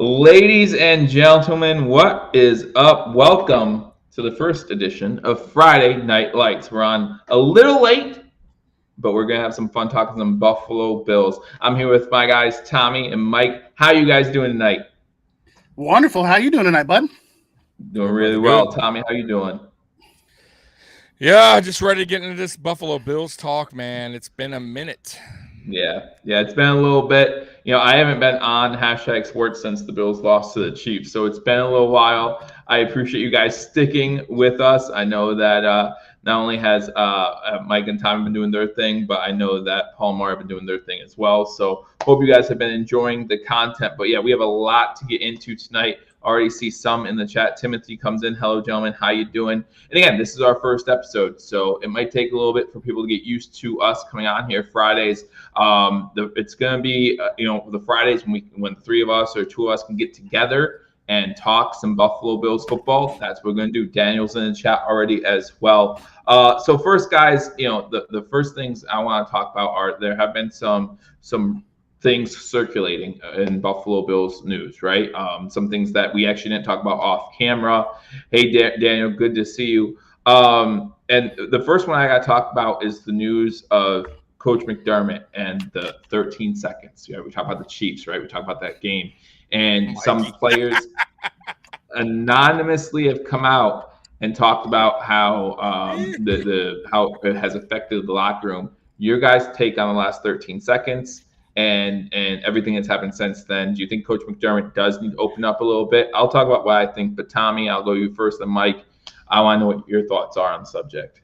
Ladies and gentlemen, what is up? Welcome to the first edition of Friday Night Lights. We're on a little late, but we're going to have some fun talking some Buffalo Bills. I'm here with my guys, Tommy and Mike. How you guys doing tonight? Wonderful. How you doing tonight, bud? Doing really well. Tommy, how you doing? Yeah, just ready to get into this Buffalo Bills talk, man. It's been a minute. Yeah, it's been a little bit. I haven't been on hashtag sports since the Bills lost to the Chiefs, so it's been a little while. I appreciate you guys sticking with us. I know that not only has Mike and Tommy been doing their thing, but I know that Paul and Mara have been doing their thing as well. So hope you guys have been enjoying the content. But yeah, we have a lot to get into tonight. Already see some in the chat. Timothy comes in. Hello, gentlemen. How you doing? And again, this is our first episode, so it might take a little bit for people to get used to us coming on here Fridays. It's gonna be, the Fridays when three of us or two of us can get together and talk some Buffalo Bills football. That's what we're gonna do. Daniel's in the chat already as well. So first, guys, the first things I want to talk about are there have been some things circulating in Buffalo Bills news, right? Some things that we actually didn't talk about off camera. Hey, Daniel, good to see you. And the first one I got to talk about is the news of Coach McDermott and the 13 seconds. We talk about the Chiefs, right? We talk about that game. And some players anonymously have come out and talked about how how it has affected the locker room. Your guys' take on the last 13 seconds and everything that's happened since then. Do you think Coach McDermott does need to open up a little bit? I'll talk about what I think, but Tommy, I'll go you first, and Mike, I want to know what your thoughts are on the subject.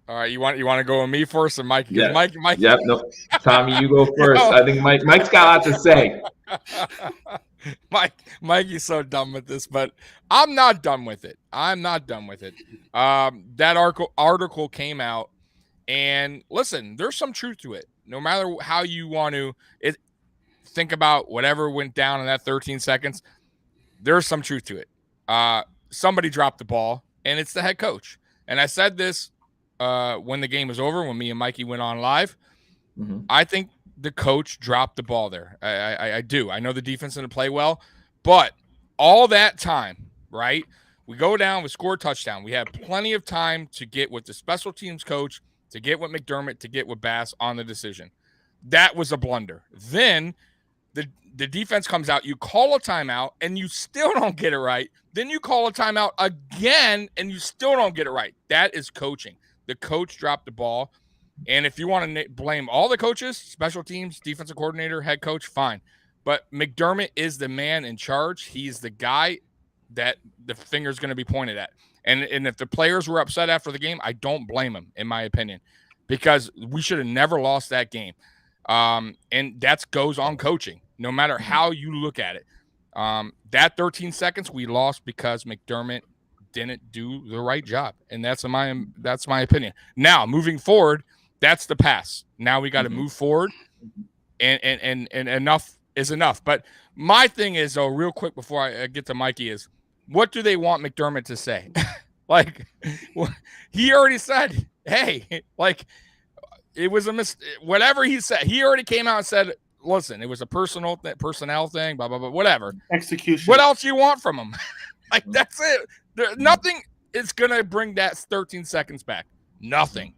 All right, you want to go with me first, or Mike? Yeah. Mike. Yep. No, Tommy, you go first. I think Mike's got a lot to say. Mike is so done with this, but I'm not done with it. That article came out, and listen, there's some truth to it. No matter how you want to think about whatever went down in that 13 seconds, there's some truth to it. Somebody dropped the ball, and it's the head coach. And I said this when the game was over, when me and Mikey went on live. Mm-hmm. I think the coach dropped the ball there. I do. I know the defense didn't play well, but all that time, right? We go down, we score a touchdown. We have plenty of time to get with the special teams coach, to get with McDermott, to get with Bass on the decision. That was a blunder. Then the defense comes out, you call a timeout, and you still don't get it right. Then you call a timeout again, and you still don't get it right. That is coaching. The coach dropped the ball. And if you want to blame all the coaches, special teams, defensive coordinator, head coach, fine. But McDermott is the man in charge. He's the guy that the finger's going to be pointed at. And if the players were upset after the game, I don't blame them, in my opinion, because we should have never lost that game. And that goes on coaching, no matter how you look at it. That 13 seconds we lost because McDermott didn't do the right job, and that's my opinion. Now, moving forward, that's the past. Now we got to move forward, and enough is enough. But my thing is, though, real quick before I get to Mikey, is what do they want McDermott to say? Like, he already said, hey, like, it was a mistake. Whatever he said, he already came out and said, listen, it was a personnel thing, blah, blah, blah, whatever. Execution. What else you want from him? Like, that's it. Nothing is going to bring that 13 seconds back. Nothing.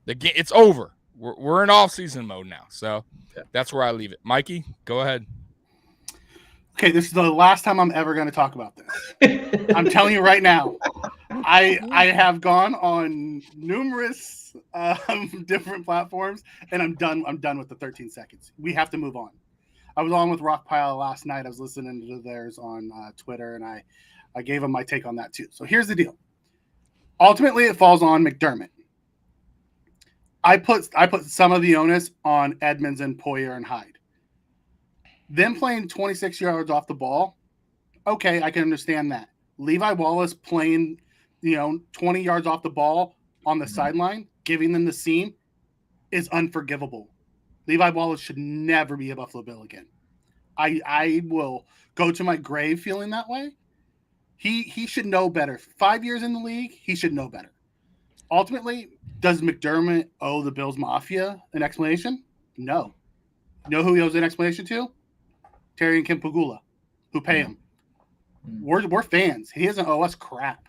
The game, it's over. We're in offseason mode now. So that's where I leave it. Mikey, go ahead. Okay, this is the last time I'm ever going to talk about this. I'm telling you right now. I have gone on numerous different platforms, and I'm done. I'm done with the 13 seconds. We have to move on. I was on with Rockpile last night. I was listening to theirs on Twitter, and I gave them my take on that too. So here's the deal. Ultimately, it falls on McDermott. I put some of the onus on Edmonds and Poyer and Hyde. Them playing 26 yards off the ball, okay, I can understand that. Levi Wallace playing, 20 yards off the ball on the sideline, giving them the seam, is unforgivable. Levi Wallace should never be a Buffalo Bill again. I will go to my grave feeling that way. He should know better. 5 years in the league, he should know better. Ultimately, does McDermott owe the Bills Mafia an explanation? No. You know who he owes an explanation to? Terry and Kim Pagula, who pay him. We're fans. He doesn't owe us crap.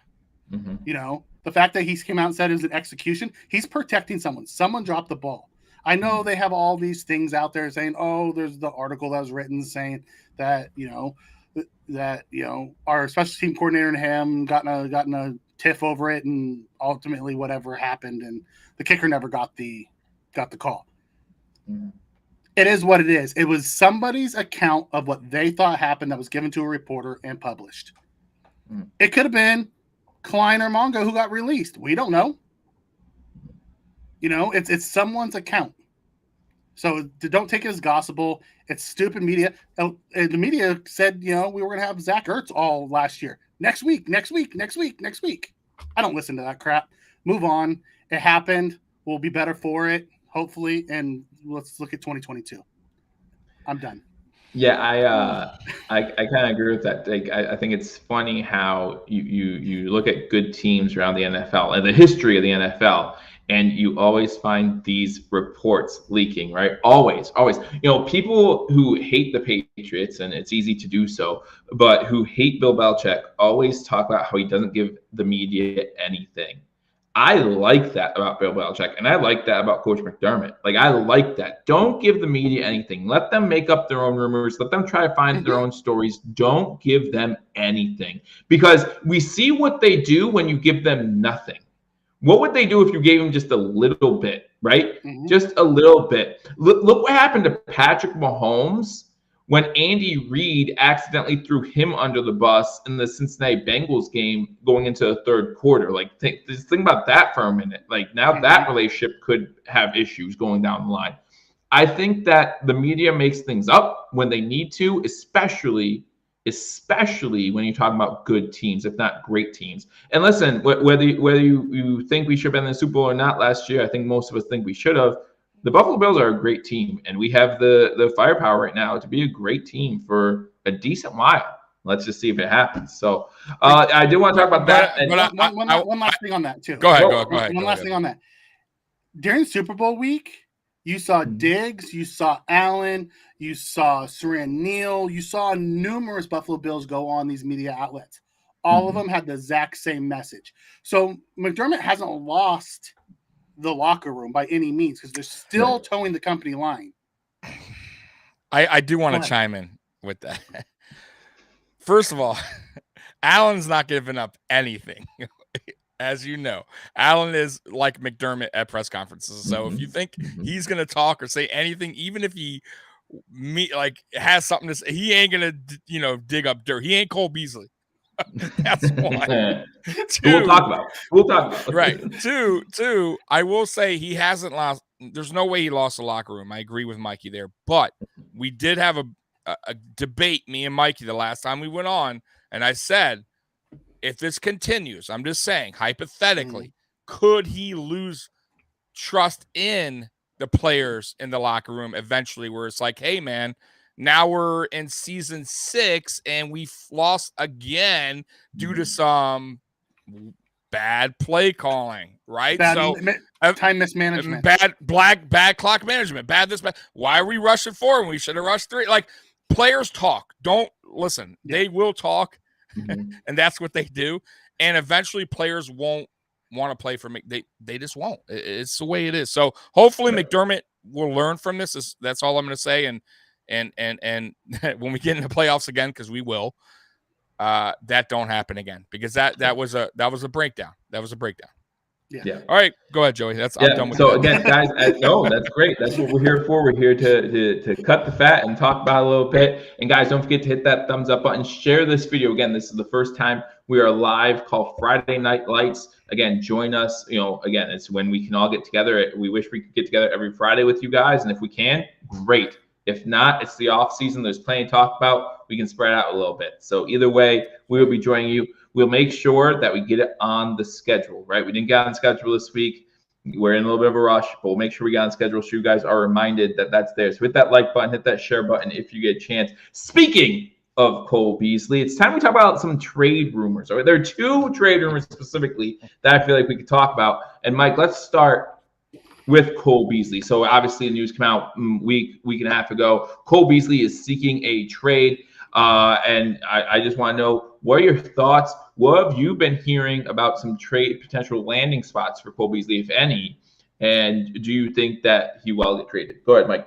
You know, the fact that he came out and said it was an execution, he's protecting someone. Someone dropped the ball. I know they have all these things out there saying, oh, there's the article that was written saying that, our special team coordinator and him gotten a tiff over it, and ultimately whatever happened, and the kicker never got the call. It is what it is. It was somebody's account of what they thought happened that was given to a reporter and published. It could have been Klein or Mongo who got released. We don't know. You know, it's someone's account. So don't take it as gospel. It's stupid media. The media said, we were going to have Zach Ertz all last year. Next week. I don't listen to that crap. Move on. It happened. We'll be better for it, hopefully, and let's look at 2022. I'm done. Yeah, I kind of agree with that. Like, I think it's funny how you look at good teams around the NFL and the history of the NFL, and you always find these reports leaking, right? Always. People who hate the Patriots, and it's easy to do so, but who hate Bill Belichick always talk about how he doesn't give the media anything. I like that about Bill Belichick, and I like that about Coach McDermott. Like, I like that. Don't give the media anything. Let them make up their own rumors. Let them try to find their own stories. Don't give them anything, because we see what they do when you give them nothing. What would they do if you gave them just a little bit, right? Just a little bit. Look what happened to Patrick Mahomes when Andy Reid accidentally threw him under the bus in the Cincinnati Bengals game going into the third quarter. Like, think about that for a minute. Like, now that relationship could have issues going down the line. I think that the media makes things up when they need to, especially when you're talking about good teams, if not great teams. And listen, whether you think we should have been in the Super Bowl or not last year, I think most of us think we should have. The Buffalo Bills are a great team, and we have the firepower right now to be a great team for a decent while. Let's just see if it happens. So I do want to talk about that. One last thing on that, too. Go ahead. One last thing on that. During Super Bowl week, you saw Diggs, you saw Allen, you saw Saran Neal, you saw numerous Buffalo Bills go on these media outlets. All of them had the exact same message. So McDermott hasn't lost the locker room by any means, because they're still towing the company line. I do want to chime in with that. First of all, Allen's not giving up anything. As you know, Allen is like McDermott at press conferences. So if you think he's going to talk or say anything, even if he has something to say, he ain't going to, dig up dirt. He ain't Cole Beasley. That's one. We'll talk about it. Right. Two, I will say he hasn't lost. There's no way he lost the locker room. I agree with Mikey there. But we did have a debate, me and Mikey, the last time we went on. And I said, if this continues, I'm just saying, hypothetically, could he lose trust in the players in the locker room eventually, where it's like, hey, man, now we're in season 6 and we lost again due to some bad play calling, right? Time mismanagement, bad clock management, bad. Why are we rushing 4 when we should have rushed 3? Like, players talk. Don't listen. They will talk, and that's what they do. And eventually, players won't want to play for me. They just won't. It's the way it is. So hopefully, McDermott will learn from this. That's all I'm going to say. And when we get into playoffs again, because we will, that don't happen again, because that was a breakdown. That was a breakdown. Yeah. All right, go ahead, Joey. I'm done with so that. Again, guys, that's great. That's what we're here for. We're here to cut the fat and talk about it a little bit. And guys, don't forget to hit that thumbs up button. Share this video. Again, this is the first time we are live, called Friday Night Lights. Again, join us. Again, it's when we can all get together. We wish we could get together every Friday with you guys, and if we can, great. If not, it's the off season. There's plenty to talk about. We can spread out a little bit. So either way, we will be joining you. We'll make sure that we get it on the schedule, right? We didn't get on schedule this week. We're in a little bit of a rush, but we'll make sure we get on schedule so you guys are reminded that that's there. So hit that like button, hit that share button if you get a chance. Speaking of Cole Beasley, it's time we talk about some trade rumors. There are 2 trade rumors specifically that I feel like we could talk about. And Mike, let's start with Cole Beasley. So obviously the news came out week and a half ago. Cole Beasley is seeking a trade. And I just want to know, what are your thoughts? What have you been hearing about some trade potential landing spots for Cole Beasley, if any? And do you think that he will get traded? Go ahead, Mike.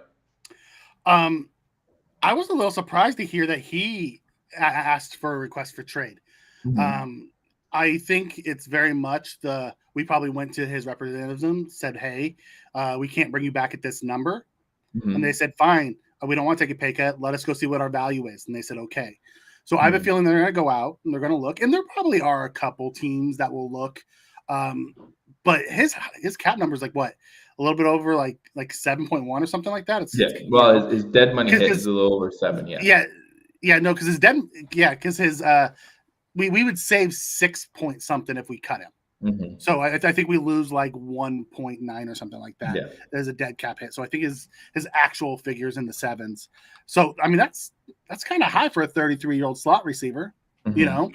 I was a little surprised to hear that he asked for a request for trade. Mm-hmm. I think it's very much we probably went to his representatives and said, hey, we can't bring you back at this number. Mm-hmm. And they said, fine, we don't want to take a pay cut. Let us go see what our value is. And they said, okay. So I have a feeling they're going to go out and they're going to look. And there probably are a couple teams that will look. But his cap number is like what? A little bit over like 7.1 or something like that. His dead money hit is a little over 7. No, because his dead, because his we would save 6 point something if we cut him. Mm-hmm. So I think we lose like 1.9 or something like that. There's a dead cap hit. So I think his actual figures in the 7s. So I mean that's kind of high for a 33-year-old slot receiver. Mm-hmm. You know,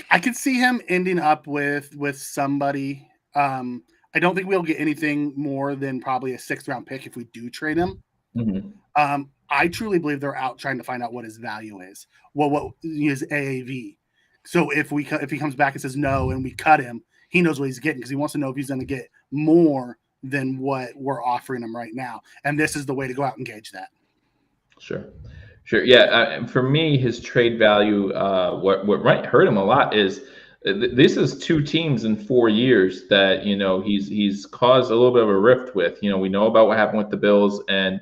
I could see him ending up with somebody. I don't think we'll get anything more than probably a 6th round pick if we do trade him. Mm-hmm. I truly believe they're out trying to find out what his value is. What his AAV. So if he comes back and says no and we cut him, he knows what he's getting because he wants to know if he's going to get more than what we're offering him right now. And this is the way to go out and gauge that. Sure. Yeah. For me, his trade value, what might hurt him a lot is this is 2 teams in 4 years that, you know, he's caused a little bit of a rift with. You know, we know about what happened with the Bills and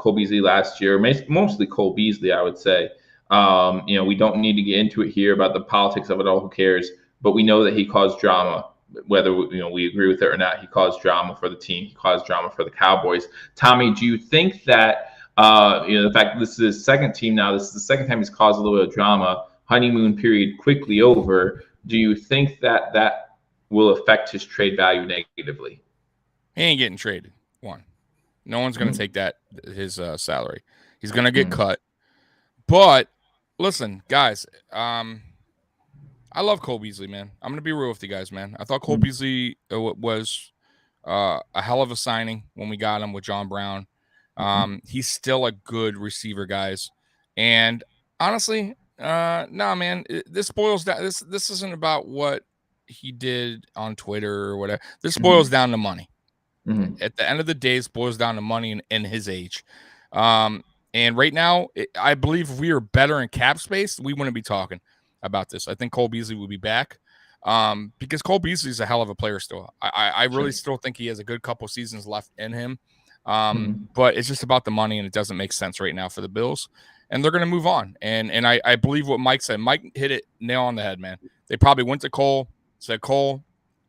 Cole Beasley last year, mostly Cole Beasley, I would say. You know, we don't need to get into it here about the politics of it all. Who cares? But we know that he caused drama, whether we agree with it or not. He caused drama for the team. He caused drama for the Cowboys. Tommy, do you think that the fact that this is his 2nd team now, this is the 2nd time he's caused a little bit of drama, honeymoon period quickly over, do you think that will affect his trade value negatively? He ain't getting traded. One, no one's going to take his salary. He's going to get cut. But listen, guys, I love Cole Beasley, man. I'm going to be real with you guys, man. I thought Cole Beasley was a hell of a signing when we got him with John Brown. He's still a good receiver, guys. And honestly, man, this boils down. This isn't about what he did on Twitter or whatever. This boils down to money. Mm-hmm. At the end of the day, it boils down to money and his age. And right now, I believe if we were better in cap space, we wouldn't be talking about this. I think Cole Beasley would be back because Cole Beasley is a hell of a player still. I really still think he has a good couple seasons left in him. But it's just about the money, and it doesn't make sense right now for the Bills. And they're going to move on. And I believe what Mike said. Mike hit it nail on the head, man. They probably went to Cole, said, Cole,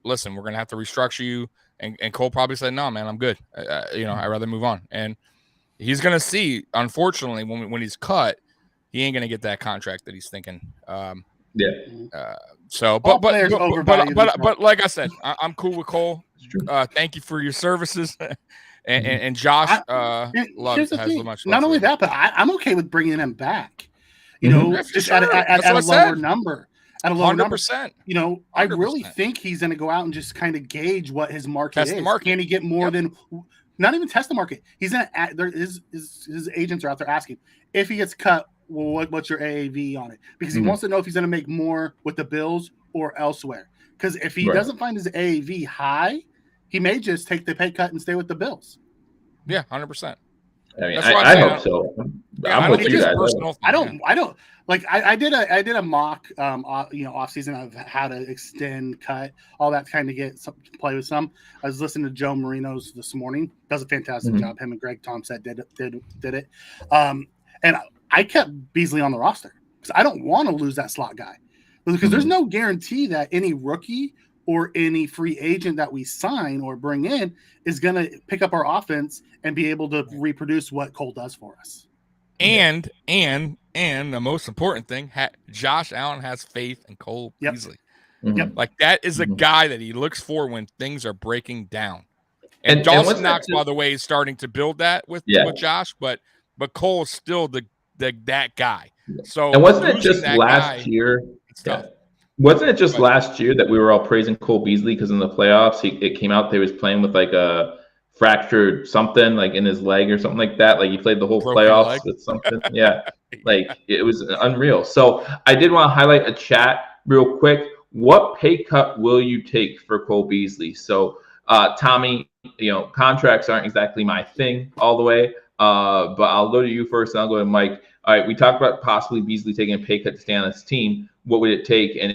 listen, we're going to have to restructure you. And Cole probably said, no, man, I'm good. I'd rather move on. And he's going to see, unfortunately, when he's cut, he ain't going to get that contract that he's thinking. But like I said, I'm cool with Cole. Thank you for your services. And Josh has much. Not only that, but I'm okay with bringing him back. You know, just at a lower number. At a lower 100%. Number. You know, 100%. I really think he's going to go out and just kind of gauge what his market is. Can he get more than? Not even test the market. He's going to. His agents are out there asking if he gets cut. Well, what's your AAV on it? Because he wants to know if he's going to make more with the Bills or elsewhere. Because if he doesn't find his AAV high, he may just take the pay cut and stay with the Bills. Yeah, 100%. I mean, I hope so. Yeah, I'm with you guys. I don't like. I did a mock, off season of how to extend, cut, all that kind of play with some. I was listening to Joe Marino's this morning. Does a fantastic job. Him and Greg Thompson did it. And I kept Beasley on the roster because I don't want to lose that slot guy because there's no guarantee that any rookie or any free agent that we sign or bring in is going to pick up our offense and be able to reproduce what Cole does for us. And the most important thing, Josh Allen has faith in Cole Beasley. Yep. Like that is a guy that he looks for when things are breaking down. And Dawson Knox, by the way, is starting to build that with Josh, but Cole's still that guy. So and wasn't it just last year? It's tough. Wasn't it just last year that we were all praising Cole Beasley because in the playoffs it came out they was playing with like a fractured something like in his leg or something like that. Like he played the whole Broken playoffs leg. with something. Yeah. Like it was unreal. So I did want to highlight a chat real quick. What pay cut will you take for Cole Beasley? So Tommy, contracts aren't exactly my thing all the way. But I'll go to you first and I'll go to Mike. All right, we talked about possibly Beasley taking a pay cut to stay on this team. What would it take? And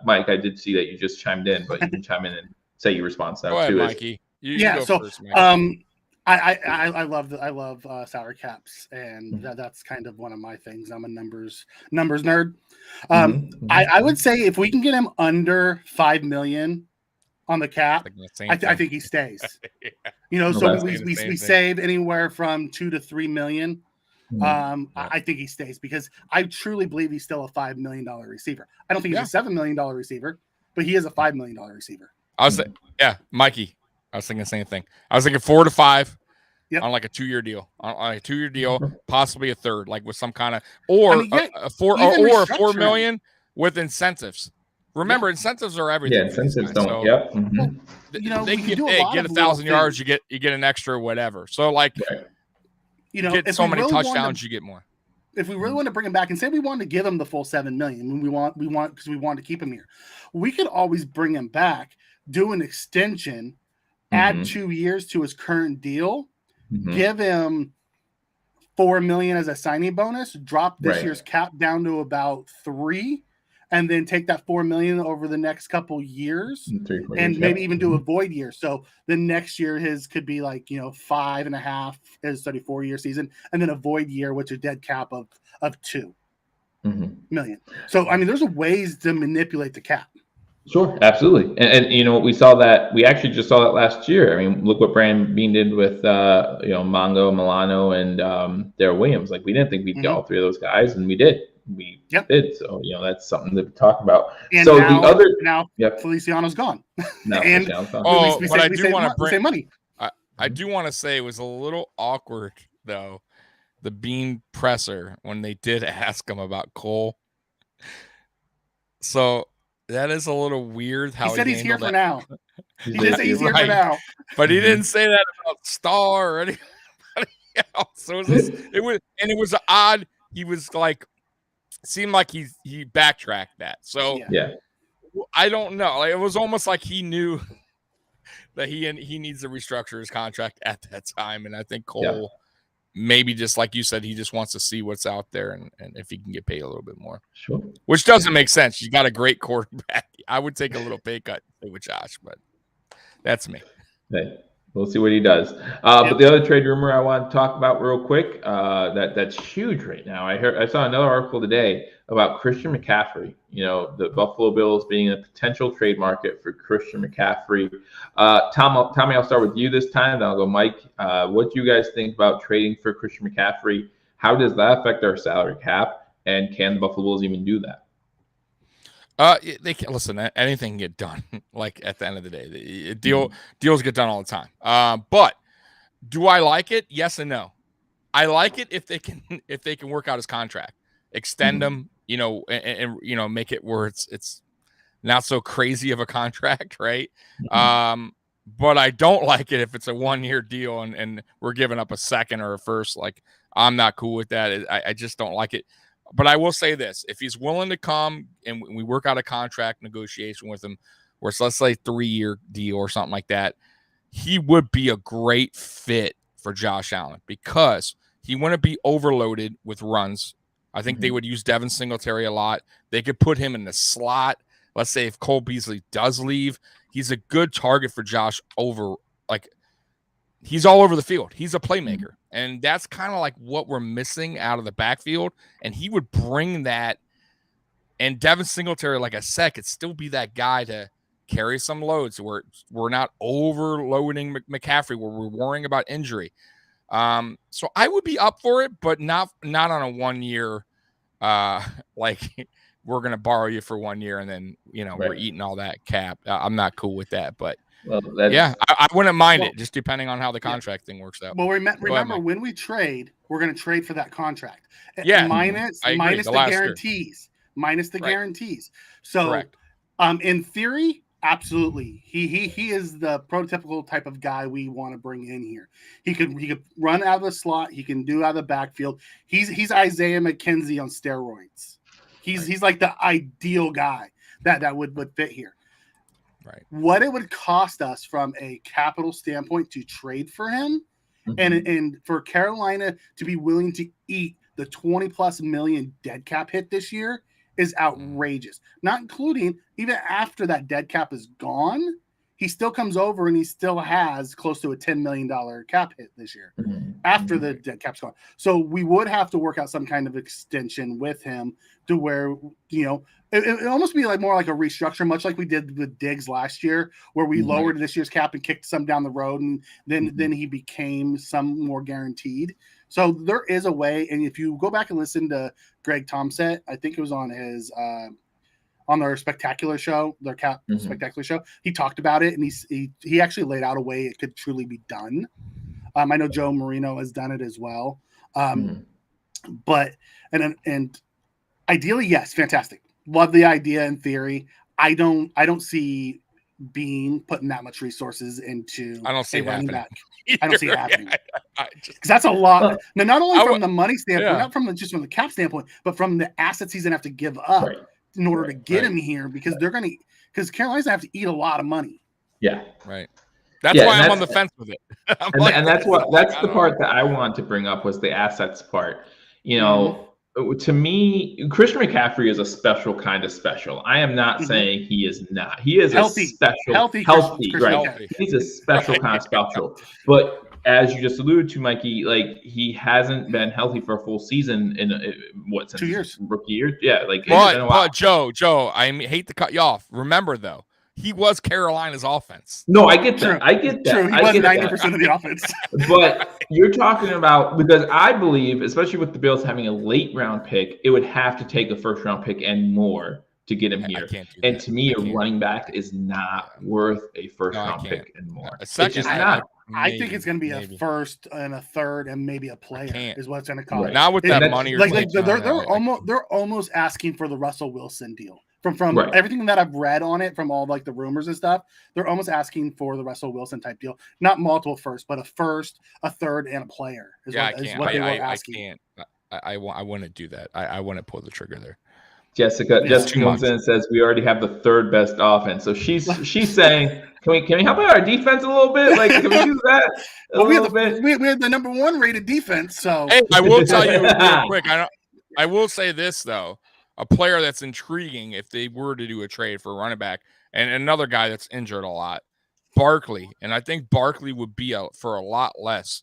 Mike, I did see that you just chimed in, but you can chime in and say your response now. Go ahead, too. Mikey. You go first, Mike. I love salary caps, and that's kind of one of my things. I'm a numbers nerd. I would say if we can get him under $5 million on the cap, I think he stays. So we save anywhere from $2 to $3 million. I think he stays because I truly believe he's still a $5 million receiver. I don't think he's a $7 million receiver, but he is a $5 million receiver. Mikey. I was thinking the same thing. I was thinking 4 to 5 on like a 2-year deal, on a 2-year deal, possibly a third, like with some kind of a $4 million with incentives. Remember, incentives are everything. Yeah, incentives don't. So, yep. They can get 1,000 yards, you get an extra whatever. So get so many touchdowns, you get more. If we really want to bring him back and say we want to give him the full $7 million, we want because we want to keep him here, we could always bring him back, do an extension, add 2 years to his current deal, give him $4 million as a signing bonus, drop this year's cap down to about 3, and then take that $4 million over the next couple years, and maybe even do a void year. So the next year his could be 5.5 his 34-year season, and then a void year, which is a dead cap of $2 million. So there's money to manipulate the cap. Sure, absolutely, and we saw that. We actually just saw that last year. Look what Brandon Bean did with Mongo, Milano, and Darrell Williams. We didn't think we'd get all three of those guys, and we did. We did. So that's something to talk about. And so now Feliciano's gone. Feliciano's gone. But I do want to save money. I do want to say it was a little awkward though, the Bean presser when they did ask him about Cole. So. That is a little weird how he said he's here for now. He did say he's here for now. But he didn't say that about Star or anybody else. So it was odd. He was seemed like he backtracked that. So I don't know. It was almost like he knew that he needs to restructure his contract at that time. And I think Cole maybe just like you said, he just wants to see what's out there and if he can get paid a little bit more. Sure. Which doesn't make sense. You got a great quarterback. I would take a little pay cut with Josh, but that's me. Hey, we'll see what he does. But the other trade rumor I want to talk about real quick, that's huge right now. I saw another article today about Christian McCaffrey. The Buffalo Bills being a potential trade market for Christian McCaffrey. Tommy, I'll start with you this time. Then I'll go Mike. What do you guys think about trading for Christian McCaffrey? How does that affect our salary cap? And can the Buffalo Bills even do that? They can listen. Anything can get done. At the end of the day, deals get done all the time. But do I like it? Yes and no. I like it if they can work out his contract, extend him. And make it where it's not so crazy of a contract, right? But I don't like it if it's a 1-year deal and we're giving up a second or a first. I'm not cool with that. I just don't like it. But I will say this: if he's willing to come and we work out a contract negotiation with him, where it's, let's say 3-year deal or something like that, he would be a great fit for Josh Allen because he wouldn't be overloaded with runs. I think they would use Devin Singletary a lot. They could put him in the slot. Let's say if Cole Beasley does leave, he's a good target for Josh he's all over the field. He's a playmaker. And that's kind of what we're missing out of the backfield. And he would bring that. And Devin Singletary, like I said, could still be that guy to carry some loads where we're not overloading McCaffrey, where we're worrying about injury. So I would be up for it, but not on a 1-year, we're going to borrow you for 1 year and then, we're eating all that cap. I'm not cool with that, but I wouldn't mind it just depending on how the contract thing works out. Well, remember when we trade, we're going to trade for that contract. Yeah. Minus the guarantees. minus the guarantees. So, Correct. In theory, absolutely, he is the prototypical type of guy we want to bring in here. He could run out of the slot. He can do out of the backfield. He's Isaiah McKenzie on steroids. He's like the ideal guy that would fit here. Right. What it would cost us from a capital standpoint to trade for him, and for Carolina to be willing to eat the 20+ million dead cap hit this year is outrageous. Not including, even after that dead cap is gone, he still comes over and he still has close to a $10 million cap hit this year after the dead cap's gone. So we would have to work out some kind of extension with him to where, it almost be like more like a restructure, much like we did with Diggs last year, where we lowered this year's cap and kicked some down the road, and then he became some more guaranteed. So there is a way, and if you go back and listen to Greg Thompson, I think it was on his on their spectacular show, their cap spectacular show, he talked about it, and he actually laid out a way it could truly be done. I know Joe Marino has done it as well, but and ideally, yes, fantastic. Love the idea in theory. I don't see Bean putting that much resources into a running back. I don't see it happening. Because that's a lot. Now, not only from the money standpoint, not from just from the cap standpoint, but from the assets he's gonna have to give up in order to get him here, because because Carolina's gonna have to eat a lot of money. Yeah. Right. That's why I'm on the fence with it. That's the part that I want to bring up, was the assets part. To me, Christian McCaffrey is a special kind of special. I am not saying he is not. He is healthy, a special, healthy, right? Healthy. He's a special kind of special. But as you just alluded to, Mikey, like, he hasn't been healthy for a full season since 2 years, rookie year. Yeah, but Joe, I hate to cut you off. Remember though, he was Carolina's offense. No, I get that. I get that. True. He was 90% of the offense. But you're talking about, because I believe, especially with the Bills having a late round pick, it would have to take a first round pick and more to get him here. And to me, a running back is not worth a first round pick and more. It's just not. I think it's going to be a first and a third and maybe a player is what it's going to cost. Not with that money. They're almost asking for the Russell Wilson deal. From everything that I've read on it, from all like the rumors and stuff, they're almost asking for the Russell Wilson type deal. Not multiple firsts, but a first, a third, and a player is what they were asking. I wouldn't do that. I wouldn't pull the trigger there. Jessica comes in and says we already have the third best offense. So she's saying, can we help out our defense a little bit? Like, can we do that? We have the number 1 rated defense. So hey, I will tell you real quick. I will say this though. A player that's intriguing if they were to do a trade for a running back, and another guy that's injured a lot, Barkley. And I think Barkley would be for a lot less,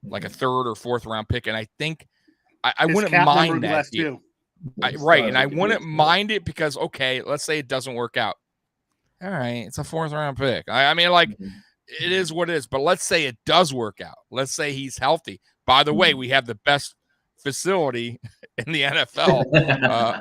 like a third or fourth round pick. And I think I wouldn't mind that. Too. And I wouldn't mind it because, okay, let's say it doesn't work out. All right, it's a fourth round pick. I mean, like, it is what it is. But let's say it does work out. Let's say he's healthy. By the way, we have the best facility in the NFL.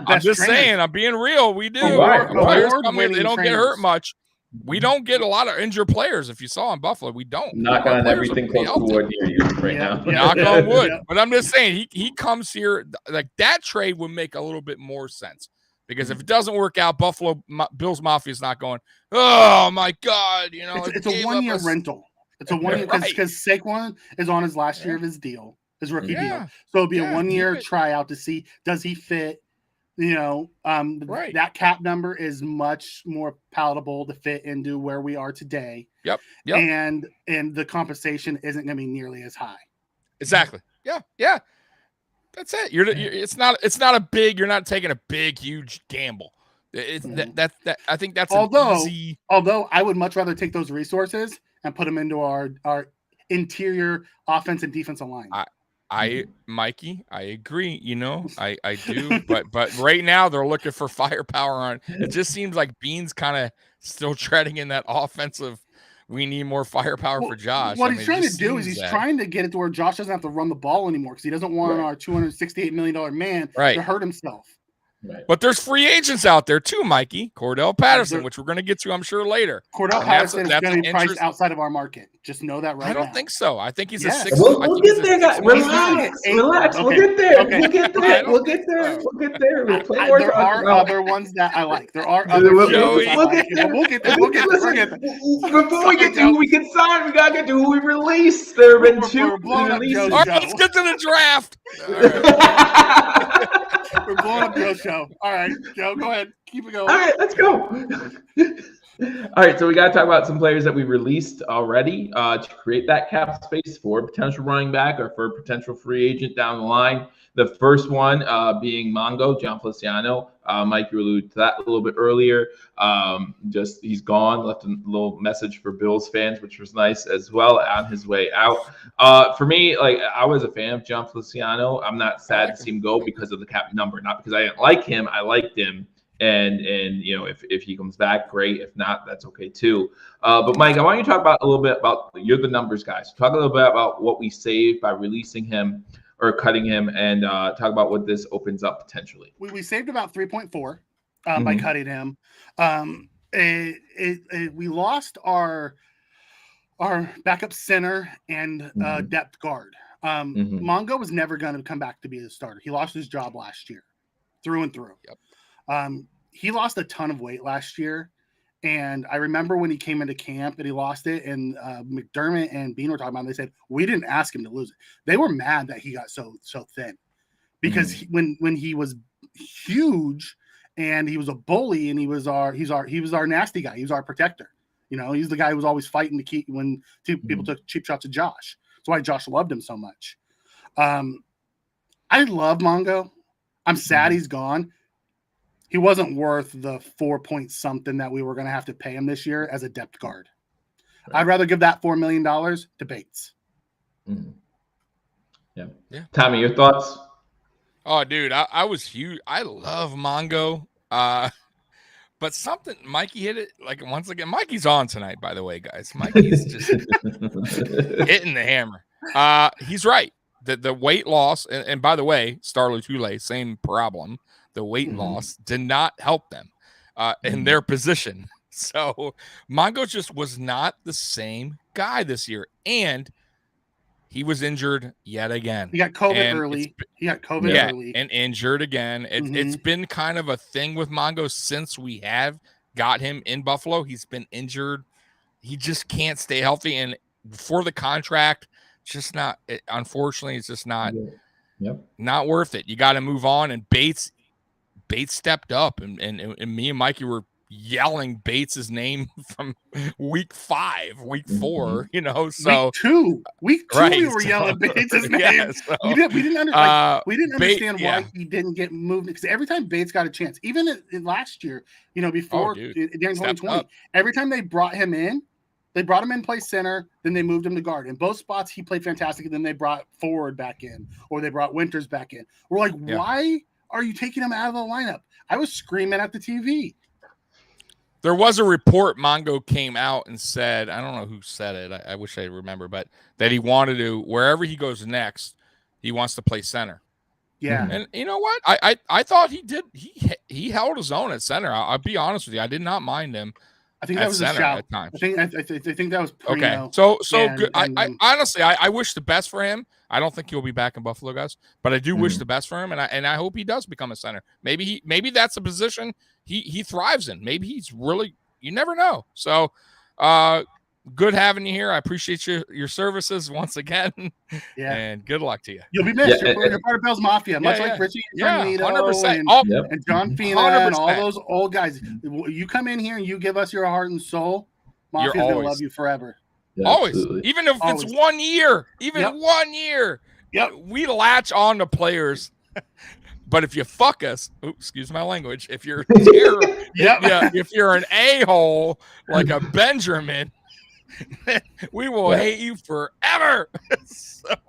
I'm just saying, I'm being real. We do. Players come here, they don't get hurt much. We don't get a lot of injured players. If you saw in Buffalo, we don't. Knock on everything close to wood near you right now. Knock on wood. But I'm just saying, he comes here, like, that trade would make a little bit more sense. Because if it doesn't work out, Buffalo Bills Mafia is not going, oh my God, it's a 1 year rental. It's a 1 year because Saquon is on his last year of his deal. His rookie deal. So it'll be a 1 year tryout to see, does he fit? That cap number is much more palatable to fit into where we are today. Yep. And the compensation isn't going to be nearly as high. Exactly. Yeah. That's it. It's not a big. You're not taking a big, huge gamble. It's that. I think that's easy. Although I would much rather take those resources and put them into our interior offense and defensive line. Mikey, I agree. I do, but right now they're looking for firepower on. It just seems like Bean's kind of still treading in that offensive. We need more firepower for Josh. What he's trying to do is he's trying to get it to where Josh doesn't have to run the ball anymore because he doesn't want our $268 million man to hurt himself. Right. But there's free agents out there too, Mikey. Cordell Patterson, which we're going to get to, I'm sure, later. Cordell Patterson is going to be priced outside of our market. Just know that right now. I don't think so. I think he's a Yes. 6. We'll get there, guys. Relax. Relax. Okay. We'll get there. Okay. We'll get there. I We'll don't get think there. so. We'll get there. We'll play more. There are other ones that I like. There are other We'll shows get I like. there. We'll get there. We'll get there. We'll get there. Before we get to who we can sign, we gotta get to who we released. There have been 2 releases. All right, let's get to the draft. We're blowing up Joe's show. All right, Joe, go ahead. Keep it going. All right, let's go. All right, so we got to talk about some players that we released already to create that cap space for potential running back or for a potential free agent down the line. The first one being Mongo, John Feliciano. Mike, you alluded to that a little bit earlier. Just he's gone, left a little message for Bills fans, which was nice as well on his way out. For me, like I was a fan of John Feliciano. I'm not sad to see him go because of the cap number, not because I didn't like him. I liked him. And you know, if he comes back, great. If not, that's okay too. But Mike, I want you to talk about a little bit about, you're the numbers guy. So talk a little bit about what we saved by releasing him or cutting him, and talk about what this opens up potentially. We saved about 3.4 by cutting him. We lost our backup center and depth guard. Mongo was never going to come back to be the starter. He lost his job last year, through and through. Yep. He lost a ton of weight last year. And I remember when he came into camp and he lost it, and McDermott and Bean were talking about it, they said, we didn't ask him to lose it. They were mad that he got so thin because when he was huge and he was a bully and he was our nasty guy. He was our protector. You know, he's the guy who was always fighting to keep when people took cheap shots at Josh. That's why Josh loved him so much. I love Mongo. I'm sad he's gone. He wasn't worth the 4-point-something that we were going to have to pay him this year as a depth guard. Right. I'd rather give that $4 million to Bates. Yeah. Tommy, your thoughts? Oh, dude, I was huge. I love Mongo. But something, Mikey hit it like once again. Mikey's on tonight, by the way, guys. Mikey's just hitting the hammer. He's right. The weight loss, and by the way, Starlo Tule, same problem. The weight loss did not help them in their position. So Mongo just was not the same guy this year. And he was injured yet again. He got COVID early. Early. And injured again. It's been kind of a thing with Mongo since we have got him in Buffalo. He's been injured. He just can't stay healthy. And for the contract, just not, unfortunately, it's just not, not worth it. You got to move on. And Bates stepped up, and me and Mikey were yelling Bates's name from week 5, week 4, you know. So week two we were yelling Bates's name. Yeah, so, we didn't understand why he didn't get moved, because every time Bates got a chance, even in last year, you know, before during 2020, every time they brought him in, play center, then they moved him to guard. In both spots, he played fantastic, and then they brought forward back in, or they brought Winters back in. We're like, why are you taking him out of the lineup? I was screaming at the TV. There was a report, Mongo came out and said, I don't know who said it, I wish I remember, but that he wanted to, wherever he goes next, he wants to play center. Yeah. And you know what? I thought he did. He held his own at center. I'll be honest with you. I did not mind him. I think that was a shout. I think that was Perino. Okay. So good. I honestly, I wish the best for him. I don't think he'll be back in Buffalo, guys, but I do wish the best for him, and I hope he does become a center. Maybe that's a position he thrives in. Maybe he's really, you never know. So, good having you here. I appreciate your services once again. Yeah. And good luck to you. You'll be missed. You're part of Bell's Mafia, much like Richie and 100%. And John Fina and all those old guys. You come in here and you give us your heart and soul, Mafia's going to love you forever. Yeah, always. absolutely. Even if it's 1 year. 1 year. Yep. We latch on to players. But if you fuck us, excuse my language, if you're if you're an a-hole like a Benjamin, we will hate you forever.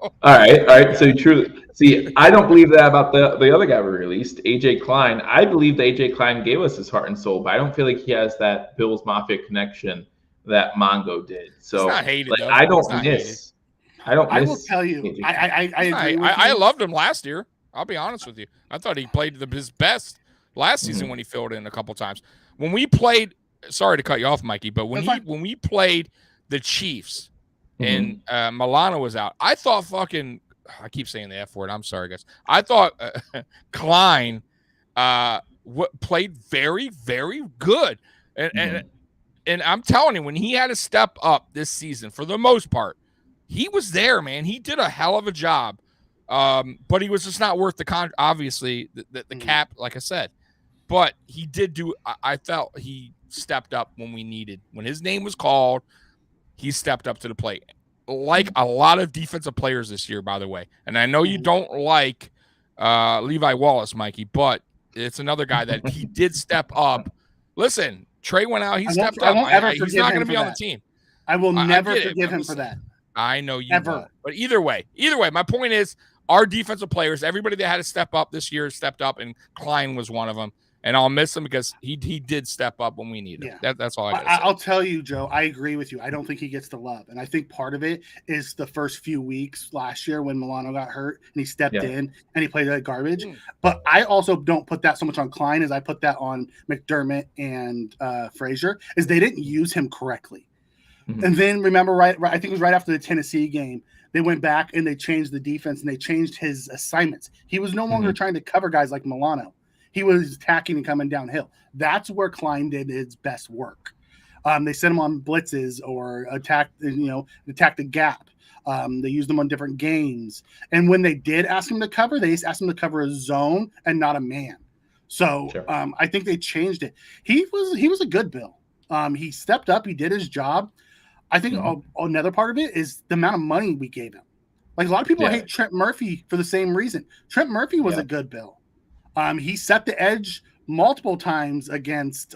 All right. So truly, see, I don't believe that about the other guy we released, AJ Klein. I believe that AJ Klein gave us his heart and soul, but I don't feel like he has that Bills Mafia connection that Mongo did. So not hated, I don't miss. I will tell you, I loved him last year. I'll be honest with you. I thought he played his best last season when he filled in a couple times. When we played, sorry to cut you off, Mikey, but when we played the Chiefs and Milano was out, I thought I keep saying the F word. I'm sorry, guys. I thought Klein played very, very good. And I'm telling you, when he had to step up this season, for the most part, he was there, man. He did a hell of a job. But he was just not worth the obviously the cap, like I said. But he did I felt he stepped up when we needed. When his name was called, he stepped up to the plate. Like a lot of defensive players this year, by the way. And I know you don't like Levi Wallace, Mikey, but it's another guy that he did step up. Listen, Trey went out. He stepped up. He's not going to be on the team. I will never forgive him for that. I know you ever. won't. But either way, my point is our defensive players, everybody that had to step up this year stepped up, and Klein was one of them. And I'll miss him because he did step up when we needed him. That's all I got to say. I'll tell you, Joe, I agree with you. I don't think he gets the love. And I think part of it is the first few weeks last year when Milano got hurt and he stepped in and he played like garbage. But I also don't put that so much on Klein as I put that on McDermott and Frazier, is they didn't use him correctly. And then remember, right, I think it was right after the Tennessee game, they went back and they changed the defense and they changed his assignments. He was no longer trying to cover guys like Milano. He was attacking and coming downhill. That's where Klein did his best work. They sent him on blitzes or attack the gap. They used him on different games. And when they did ask him to cover, they asked him to cover a zone and not a man. So I think they changed it. He was a good Bill. He stepped up. He did his job. I think another part of it is the amount of money we gave him. Like a lot of people hate Trent Murphy for the same reason. Trent Murphy was a good Bill. He set the edge multiple times against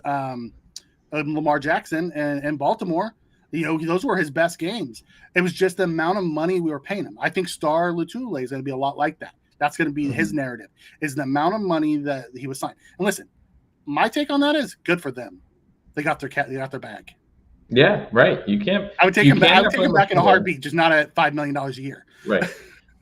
Lamar Jackson and Baltimore. Those were his best games. It was just the amount of money we were paying him. I think Star Lotulelei is going to be a lot like that. That's going to be his narrative, is the amount of money that he was signed. And listen, my take on that is good for them. They got their bag. Yeah, right. You can't. I would take him back. I would take him back in a heartbeat, just not at $5 million a year. Right.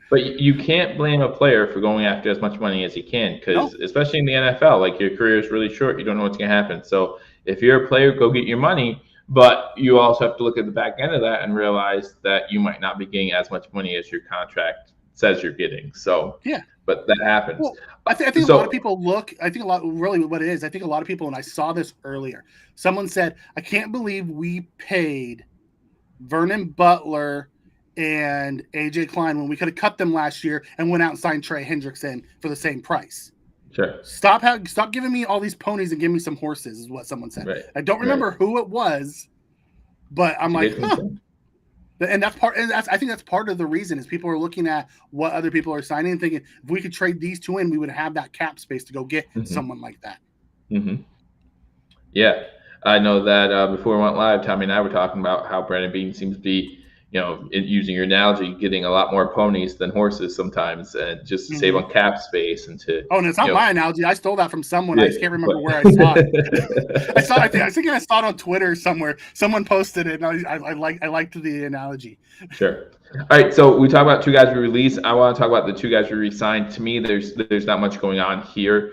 But you can't blame a player for going after as much money as he can, because especially in the NFL, like your career is really short. You don't know what's going to happen. So if you're a player, go get your money. But you also have to look at the back end of that and realize that you might not be getting as much money as your contract says you're getting. So but that happens. Well, I think a lot of people really what it is. I think a lot of people, and I saw this earlier. Someone said, "I can't believe we paid Vernon Butler and AJ Klein when we could have cut them last year and went out and signed Trey Hendrickson for the same price." Sure. Stop giving me all these ponies and give me some horses, is what someone said. Right. I don't remember who it was, but I'm like, and that's part. And I think that's part of the reason is people are looking at what other people are signing and thinking if we could trade these two in, we would have that cap space to go get someone like that. Yeah, I know that before we went live, Tommy and I were talking about how Brandon Beane seems to be, using your analogy, getting a lot more ponies than horses sometimes, and just to save on cap space and to. Oh, and it's not my analogy. I stole that from someone. I just can't remember where I saw it. I think I saw it on Twitter somewhere. Someone posted it, and I liked the analogy. Sure. All right, so we talk about two guys we released. I want to talk about the two guys we re-signed. To me, there's not much going on here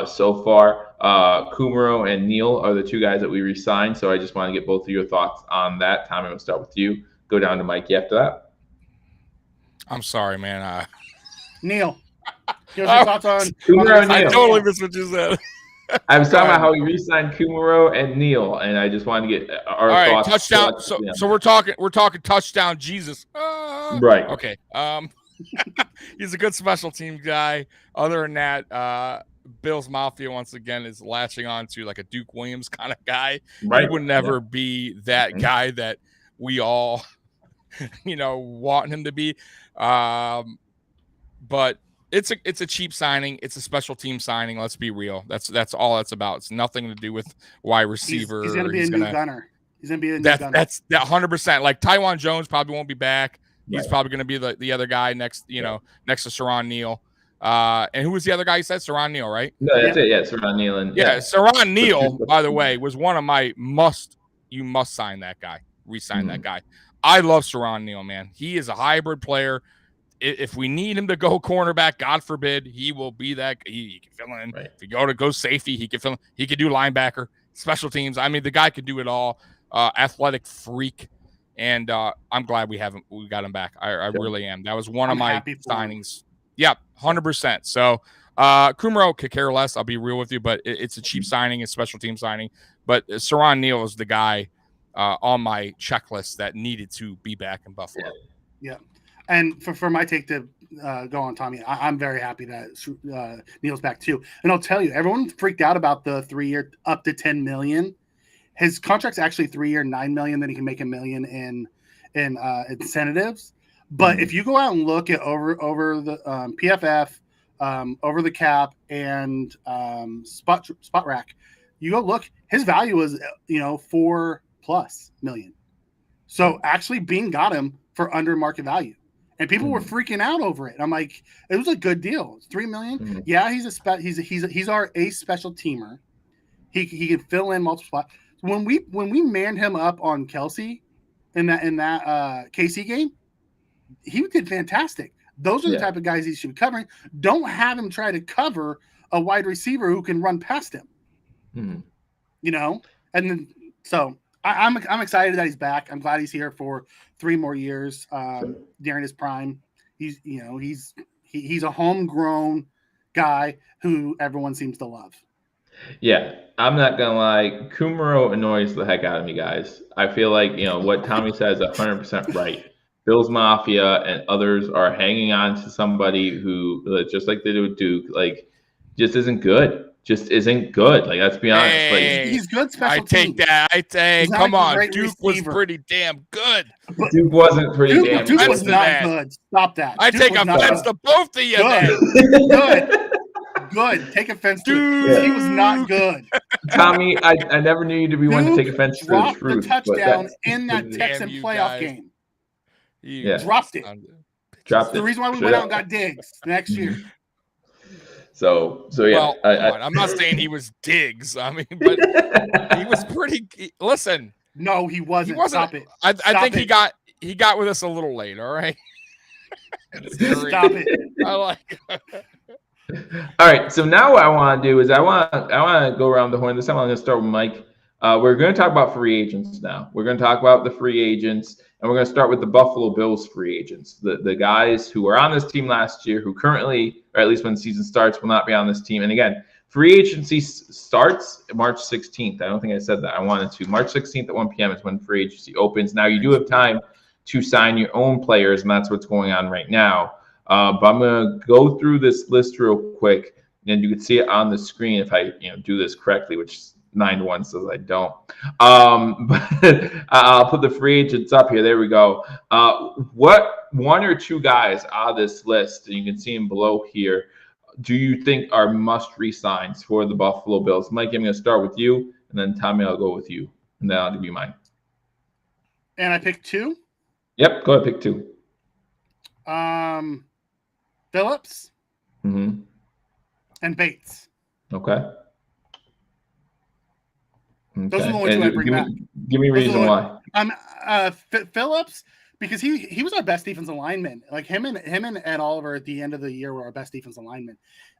so far. Kumaro and Neal are the two guys that we re-signed. So I just want to get both of your thoughts on that. Tommy, we'll start with you. Go down to Mikey after that. I'm sorry, man. Neal, give us your thoughts on Kumaro and Neal. I totally missed what you said. I was talking about how we re-signed Kumaro and Neal, and I just wanted to get our thoughts. Touchdown. So we're talking touchdown Jesus. Right. Okay. He's a good special team guy. Other than that, Bills Mafia once again is latching on to like a Duke Williams kind of guy. Right. He would never be that guy that we all want him to be. But it's a cheap signing. It's a special team signing. Let's be real. That's all that's about. It's nothing to do with wide receiver. He's going to be a new gunner. He's going to be a new gunner. That's 100%. Like Tywan Jones probably won't be back. He's probably going to be the other guy next to Saron Neal. And who was the other guy you said? Saron Neal, right? No, that's it. Yeah, Saron Neal. Saron Neal, by the way, was one of my you must sign that guy. Re-sign that guy. I love Saron Neal, man. He is a hybrid player. if we need him to go cornerback, God forbid, he will be that. He can fill in. Right. If you go safety, he can fill in. He can do linebacker, special teams. I mean, the guy can do it all. Athletic freak. And I'm glad we got him back. I really am. That was one of my signings. Yeah, 100%. So Kumaro could care less. I'll be real with you, but it's a cheap signing, a special team signing. But Saron Neal is the guy on my checklist that needed to be back in Buffalo. Yeah. And for my take to go on, Tommy, I'm very happy that Neal's back too. And I'll tell you, everyone freaked out about the 3-year up to $10 million. His contract's actually 3-year, $9 million. Then he can make $1 million in incentives. But if you go out and look at over the PFF, over the cap, and spot rack, you go look. His value is $4+ million. So actually, Bean got him for under market value, and people were freaking out over it. I'm like, it was a good deal. It's $3 million. Yeah, he's our ace special teamer. He can fill in multiple spots. When we manned him up on Kelsey in that KC game, he did fantastic. Those are the type of guys he should be covering. Don't have him try to cover a wide receiver who can run past him. And then so I'm excited that he's back. I'm glad he's here for 3 more years during his prime. He's a homegrown guy who everyone seems to love. Yeah, I'm not gonna lie. Kumaro annoys the heck out of me, guys. I feel like what Tommy says is 100% right. Bills Mafia and others are hanging on to somebody who, just like they did with Duke, just isn't good. Just isn't good. Let's be honest. He's good special I take teams. that. I take. Come on, Duke receiver. was pretty damn good. Duke wasn't pretty damn Duke good. was not good. Stop that. I Duke take offense to both of you. Good. Take offense to it. He was not good. Tommy, I never knew you to be one to take offense to the truth. Dropped the touchdown in that Texan playoff game. Dropped it. The reason why we went out and got Diggs next year. So yeah. Well, I'm not saying he was Diggs. I mean, but he was pretty. Listen. No, he wasn't. Stop it. I think he got with us a little late. All right. Stop it. I like. All right, so now what I want to do is I want to go around the horn. This time I'm going to start with Mike. We're going to talk about free agents now. We're going to talk about the free agents, and we're going to start with the Buffalo Bills free agents, the guys who were on this team last year, who currently, or at least when the season starts, will not be on this team. And again, free agency starts March 16th. I don't think I said that. I wanted to. March 16th at 1 p.m. is when free agency opens. Now, you do have time to sign your own players, and that's what's going on right now. But I'm going to go through this list real quick, and you can see it on the screen if I do this correctly, which 9-1 says I don't. But I'll put the free agents up here. There we go. What 1 or 2 guys out of this list, and you can see them below here, do you think are must re-signs for the Buffalo Bills? Mike, I'm going to start with you, and then Tommy, I'll go with you, and then I'll give you mine. And I picked 2? Yep, go ahead, pick 2. Phillips and Bates. Okay. Those are the only 2 I bring back. Give me a reason why. Phillips, because he was our best defensive lineman. Him and Ed Oliver at the end of the year were our best defensive linemen.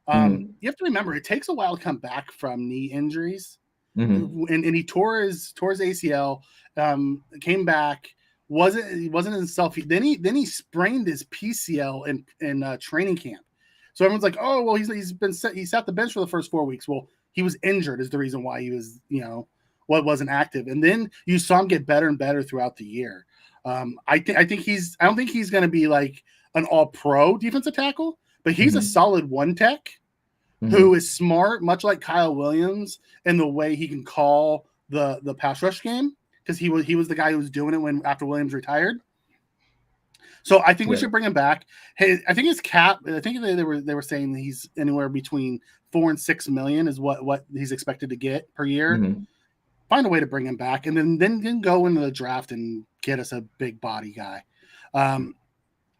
You have to remember, it takes a while to come back from knee injuries, and he tore his ACL, came back. Wasn't himself. Then he sprained his PCL in training camp. So everyone's like, oh well, he sat the bench for the first 4 weeks. Well, he was injured is the reason why he was wasn't active. And then you saw him get better and better throughout the year. I don't think he's going to be like an all-pro defensive tackle, but he's a solid one tech who is smart, much like Kyle Williams, in the way he can call the pass rush game. Because he was the guy who was doing it after Williams retired. So I think we should bring him back. Hey, I think his cap. I think they were saying that he's anywhere between $4 and $6 million is what he's expected to get per year. Find a way to bring him back, and then go into the draft and get us a big body guy.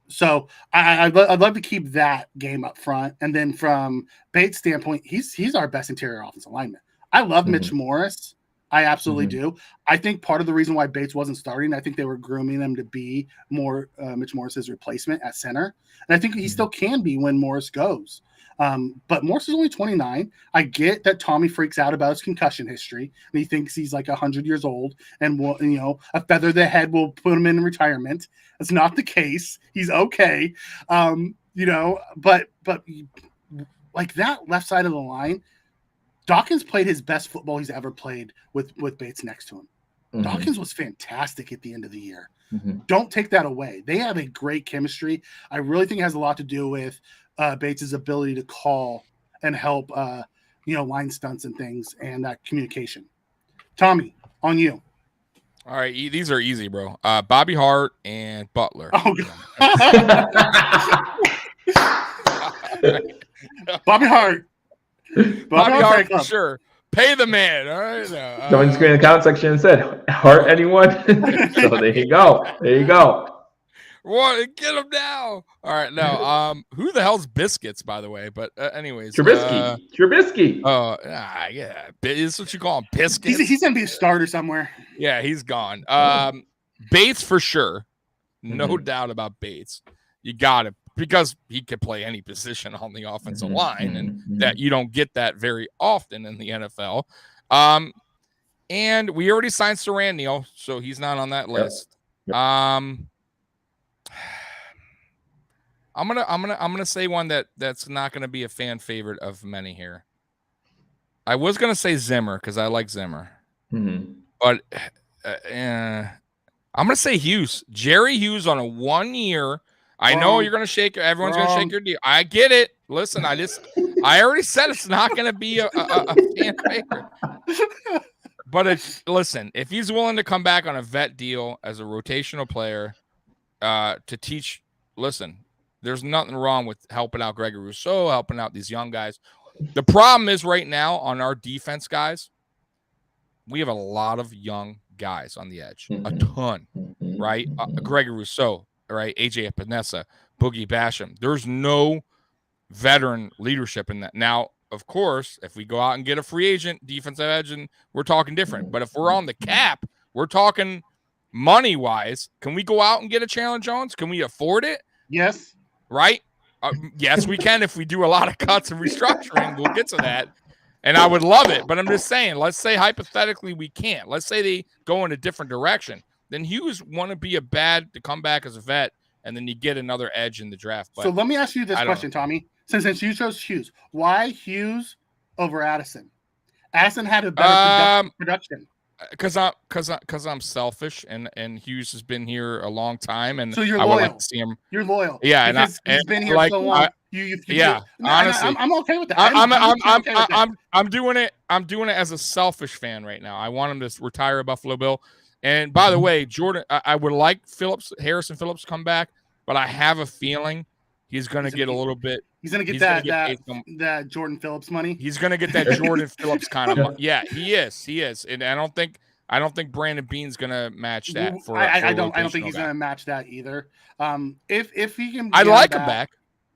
So I'd love to keep that game up front. And then from Bates' standpoint, he's our best interior offensive lineman. I love Mitch Morris. I absolutely do. I think part of the reason why Bates wasn't starting, I think they were grooming him to be more Mitch Morris's replacement at center. And I think he still can be when Morris goes. But Morris is only 29. I get that Tommy freaks out about his concussion history, and he thinks he's like 100 years old, and will, a feather the head will put him in retirement. That's not the case. He's okay. But like that left side of the line, Dawkins played his best football he's ever played with Bates next to him. Dawkins was fantastic at the end of the year. Don't take that away. They have a great chemistry. I really think it has a lot to do with Bates' ability to call and help, line stunts and things and that communication. Tommy, on you. All right, these are easy, bro. Bobby Hart and Butler. Oh, Bobby Hart. Bobby Hart, for sure. Pay the man. All right. Someone just in the comment section and said, "Hart anyone?" So there you go. There you go. What? Get him now. All right. No. Who the hell's Biscuits, by the way? But anyways. Trubisky. Oh, yeah. Is what you call him, Biscuits? He's gonna be a starter somewhere. Yeah, he's gone. Bates for sure. No doubt about Bates. You got it, because he could play any position on the offensive line, and that you don't get that very often in the NFL. And we already signed Saran Neal, so he's not on that list. Yep. I'm gonna say one that's not gonna be a fan favorite of many here. I was gonna say Zimmer because I like Zimmer, but I'm gonna say Hughes. Jerry Hughes on a 1 year. I know you're gonna shake. Everyone's gonna shake your deal. I get it. Listen, I already said it's not gonna be a fan favorite. But listen, if he's willing to come back on a vet deal as a rotational player to teach, listen. There's nothing wrong with helping out Gregory Rousseau, helping out these young guys. The problem is right now on our defense, guys, we have a lot of young guys on the edge, a ton, right? Gregory Rousseau, right? AJ Epinesa, Boogie Basham. There's no veteran leadership in that. Now, of course, if we go out and get a free agent defensive edge, and we're talking different. But if we're on the cap, we're talking money-wise. Can we go out and get a Chandler Jones? Can we afford it? Yes. Right? Yes, we can if we do a lot of cuts and restructuring. We'll get to that. And I would love it. But I'm just saying, let's say hypothetically we can't. Let's say they go in a different direction. Then Hughes want to be to come back as a vet, and then you get another edge in the draft. But so let me ask you this question, Tommy. Since you chose Hughes, why Hughes over Addison? Addison had a better production. Because I'm selfish, and Hughes has been here a long time, and so you're I loyal. would like to see him. You're loyal. Yeah, he's been here so long. Honestly, I'm okay with that. I'm doing it. I'm doing it as a selfish fan right now. I want him to retire a Buffalo Bill. And by the way, Jordan, I would like Harrison Phillips to come back, but I have a feeling he's going to get a little bit. He's going to get that Jordan Phillips money. He's going to get that Jordan Phillips kind of money. Yeah, he is. And I don't think Brandon Beane's going to match that. I don't think he's going to match that either. If he can, I'd like him back.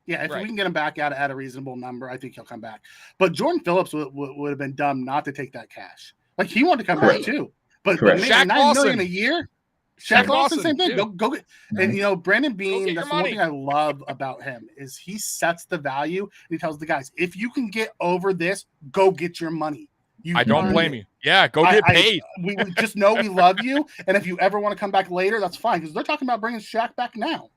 Yeah, if we can get him back at a reasonable number, I think he'll come back. But Jordan Phillips would have been dumb not to take that cash. Like he wanted to come back too. But maybe $9 million a year. Shaq Lawson, same thing. Go get, and Brandon Beane. That's one thing I love about him is he sets the value and he tells the guys, if you can get over this, go get your money. I don't blame you. Yeah, go get paid. We just know we love you, and if you ever want to come back later, that's fine because they're talking about bringing Shaq back now.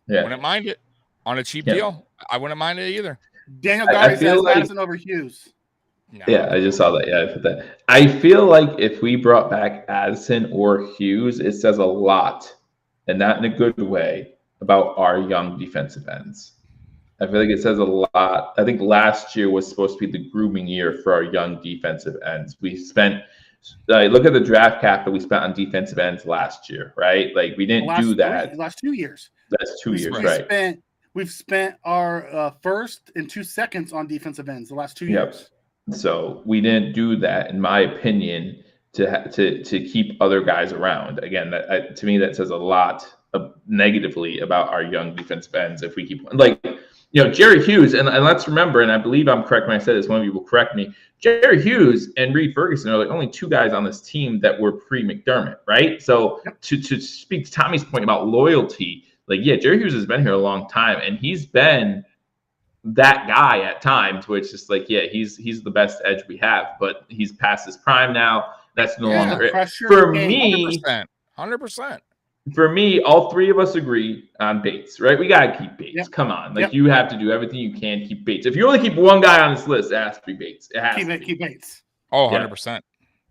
Yeah, wouldn't mind it on a cheap deal. I wouldn't mind it either. Daniel Gary says Addison over Hughes. No. Yeah, I just saw that. Yeah, I put that. I feel like if we brought back Addison or Hughes, it says a lot, and not in a good way, about our young defensive ends. I feel like it says a lot. I think last year was supposed to be the grooming year for our young defensive ends. We spent, look at the draft cap that we spent on defensive ends last year, right? Like we didn't do that. Last 2 years. That's 2 years, right? We've spent our first and 2 seconds on defensive ends the last 2 years. So we didn't do that, in my opinion, to keep other guys around. Again, to me, that says a lot negatively about our young defensive ends. If we keep Jerry Hughes, and let's remember, and I believe I'm correct when I said this, one of you will correct me. Jerry Hughes and Reed Ferguson are like only two guys on this team that were pre-McDermott, right? So to speak to Tommy's point about loyalty, like, yeah, Jerry Hughes has been here a long time, and he's been that guy at times where it's just like, yeah, he's the best edge we have, but he's past his prime now. That's no longer it. For me, 100%. For me, all three of us agree on Bates, right? We got to keep Bates. Yep. Come on. Like, you have to do everything you can to keep Bates. If you only keep one guy on this list, it has to be Bates. It has to keep Bates. Oh, 100%.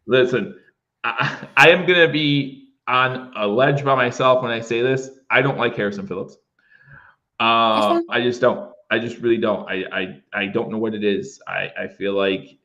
Listen, I am going to be on a ledge by myself when I say this. I don't like Harrison Phillips. I just don't. I just really don't. I don't know what it is. I feel like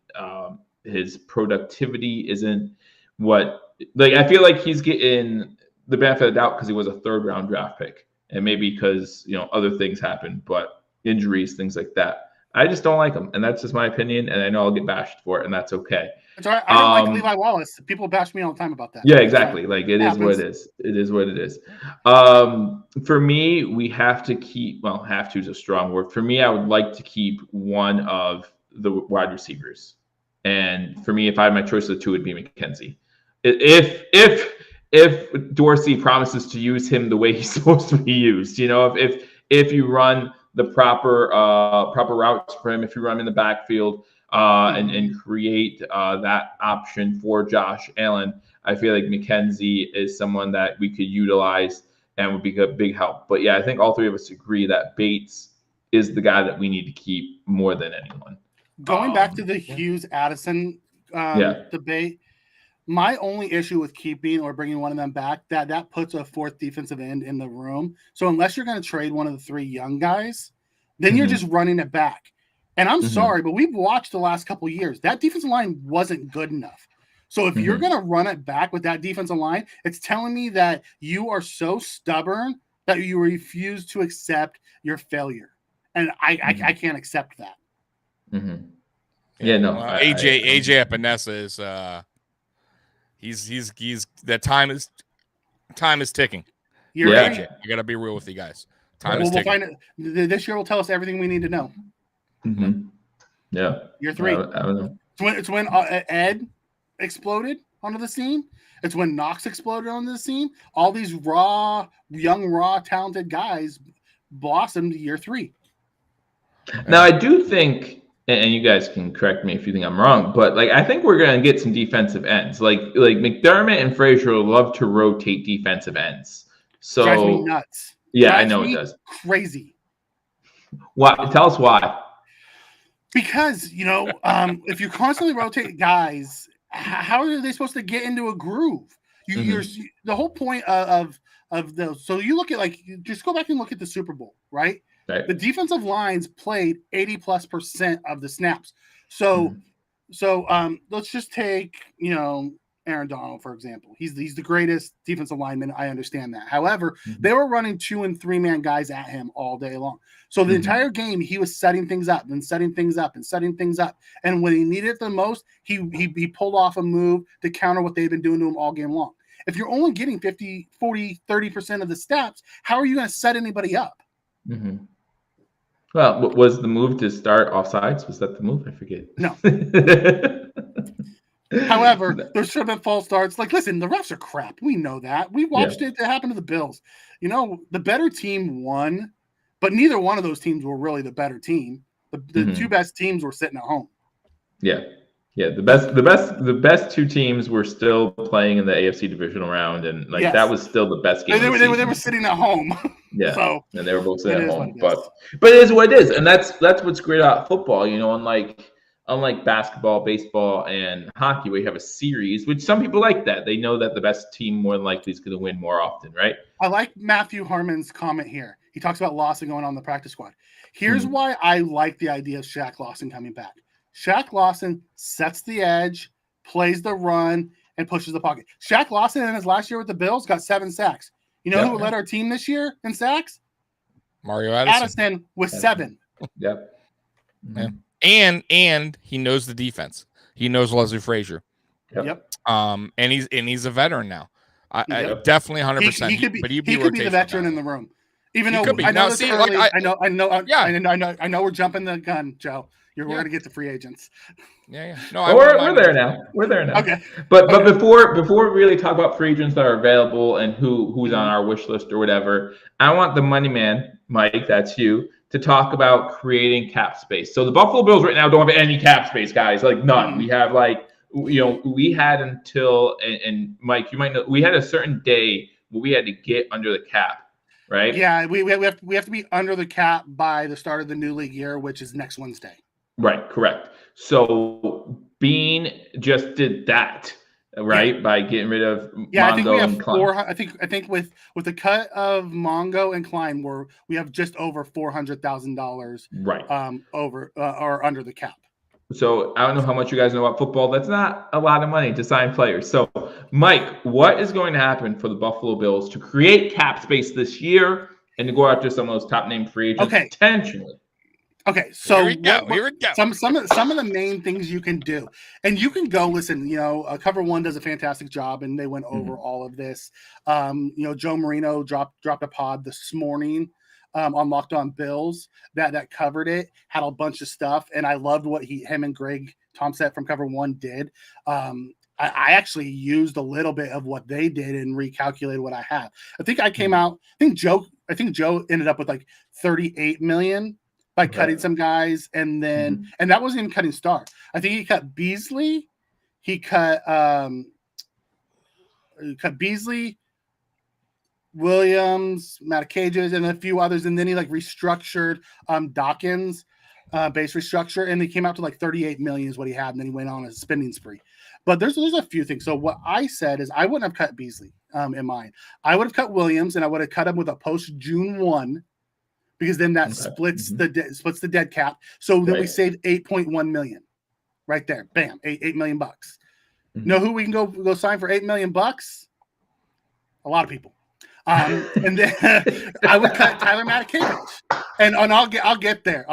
his productivity isn't what – like, I feel like he's getting – the benefit of the doubt because he was a 3rd round draft pick, and maybe because other things happened, but injuries, things like that. I just don't like him, and that's just my opinion. And I know I'll get bashed for it, and that's okay. That's all right. I don't like Levi Wallace. People bash me all the time about that. Yeah, exactly. Like, it is what it is. It is what it is. For me, we have to keep. Well, have to is a strong word. For me, I would like to keep one of the wide receivers, and for me, if I had my choice of the two, it would be McKenzie. If Dorsey promises to use him the way he's supposed to be used, if you run the proper routes for him, if you run him in the backfield and create that option for Josh Allen, I feel like McKenzie is someone that we could utilize and would be a big help. But yeah, I think all three of us agree that Bates is the guy that we need to keep more than anyone. Going back to the Hughes-Addison debate, my only issue with keeping or bringing one of them back, that puts a 4th defensive end in the room. So unless you're going to trade one of the 3 young guys, then you're just running it back. And I'm sorry, but we've watched the last couple of years. That defensive line wasn't good enough. So if you're going to run it back with that defensive line, it's telling me that you are so stubborn that you refuse to accept your failure. And I can't accept that. Yeah, no. AJ Epinesa is he's that time is ticking. You're right. AJ. I gotta be real with you guys. Time is ticking. We'll find it. This year will tell us everything we need to know. Yeah. Year 3. I don't know. It's when Ed exploded onto the scene. It's when Knox exploded onto the scene. All these young, talented guys blossomed year 3. Now, I do think, and you guys can correct me if you think I'm wrong, but like, I think we're going to get some defensive ends. Like McDermott and Frazier love to rotate defensive ends. So drives me nuts. Yeah, I know it does. Crazy. Why? Tell us why. Because if you constantly rotate guys, how are they supposed to get into a groove? You're the whole point of those. So you look at just go back and look at the Super Bowl, right? Right. The defensive lines played 80+% of the snaps. So let's just take Aaron Donald, for example. He's the greatest defensive lineman. I understand that. However, they were running 2- and 3-man guys at him all day long. So the entire game, he was setting things up and setting things up and setting things up. And when he needed it the most, he pulled off a move to counter what they've been doing to him all game long. If you're only getting 50, 40, 30% of the snaps, how are you going to set anybody up? Well, was the move to start offsides? Was that the move? I forget. No. However, there should have been false starts. Like, listen, the refs are crap. We know that. We watched it happen to the Bills. The better team won, but neither one of those teams were really the better team. The 2 best teams were sitting at home. Yeah. The best 2 teams were still playing in the AFC divisional round, and that was still the best game. They were sitting at home. Yeah, so and they were both sitting at home. But it is what it is, and that's what's great about football. Unlike basketball, baseball, and hockey, where you have a series, which some people like that. They know that the best team more than likely is going to win more often, right? I like Matthew Harmon's comment here. He talks about Lawson going on the practice squad. Here's why I like the idea of Shaq Lawson coming back. Shaq Lawson sets the edge, plays the run, and pushes the pocket. Shaq Lawson in his last year with the Bills got 7 sacks. You know who led our team this year in sacks? Mario Addison with 7. Yep. Yeah. And he knows the defense. He knows Leslie Frazier. Yep. And he's a veteran now. I definitely 100%. He could be the veteran in the room. Even He though could be. I know Now, this see, early, like, I know we're jumping the gun, Joe. We're going to get to free agents. Yeah. No, well, we're there now. We're there now. Okay. But before we really talk about free agents that are available and who's on our wish list or whatever, I want the money man, Mike, that's you, to talk about creating cap space. So the Buffalo Bills right now don't have any cap space, guys. Like none. We have we had until and Mike, you might know, we had a certain day where we had to get under the cap. Right? Yeah, we have to be under the cap by the start of the new league year, which is next Wednesday. Right, correct. So Bean just did that, right? By getting rid of Mongo and Klein. I think with the cut of Mongo and Klein, we have just over $400,000 right over or under the cap. So I don't know how much you guys know about football. That's not a lot of money to sign players. So Mike, what is going to happen for the Buffalo Bills to create cap space this year and to go after some of those top name free agents potentially? Okay, so here we go. Some of the main things you can do, and you can go listen. Cover One does a fantastic job, and they went over all of this. Joe Marino dropped a pod this morning on Locked On Bills that covered it, had a bunch of stuff, and I loved what him and Greg Thompson from Cover One did. I actually used a little bit of what they did and recalculated what I have. I think I came out. I think Joe ended up with like 38 million. By cutting some guys, and then and that wasn't even cutting Star. I think he cut Beasley. He cut Beasley, Williams, Matacages, and a few others, and then he restructured Dawkins, base restructure, and he came out to 38 million is what he had, and then he went on a spending spree. But there's a few things. So what I said is I wouldn't have cut Beasley in mine. I would have cut Williams, and I would have cut him with a post June 1. Because then that splits the dead cap. So then we save 8.1 million, right there. Bam, $8 million bucks. Know who we can go sign for $8 million bucks? A lot of people. And then I would cut Tyler Matakevich, and I'll get there.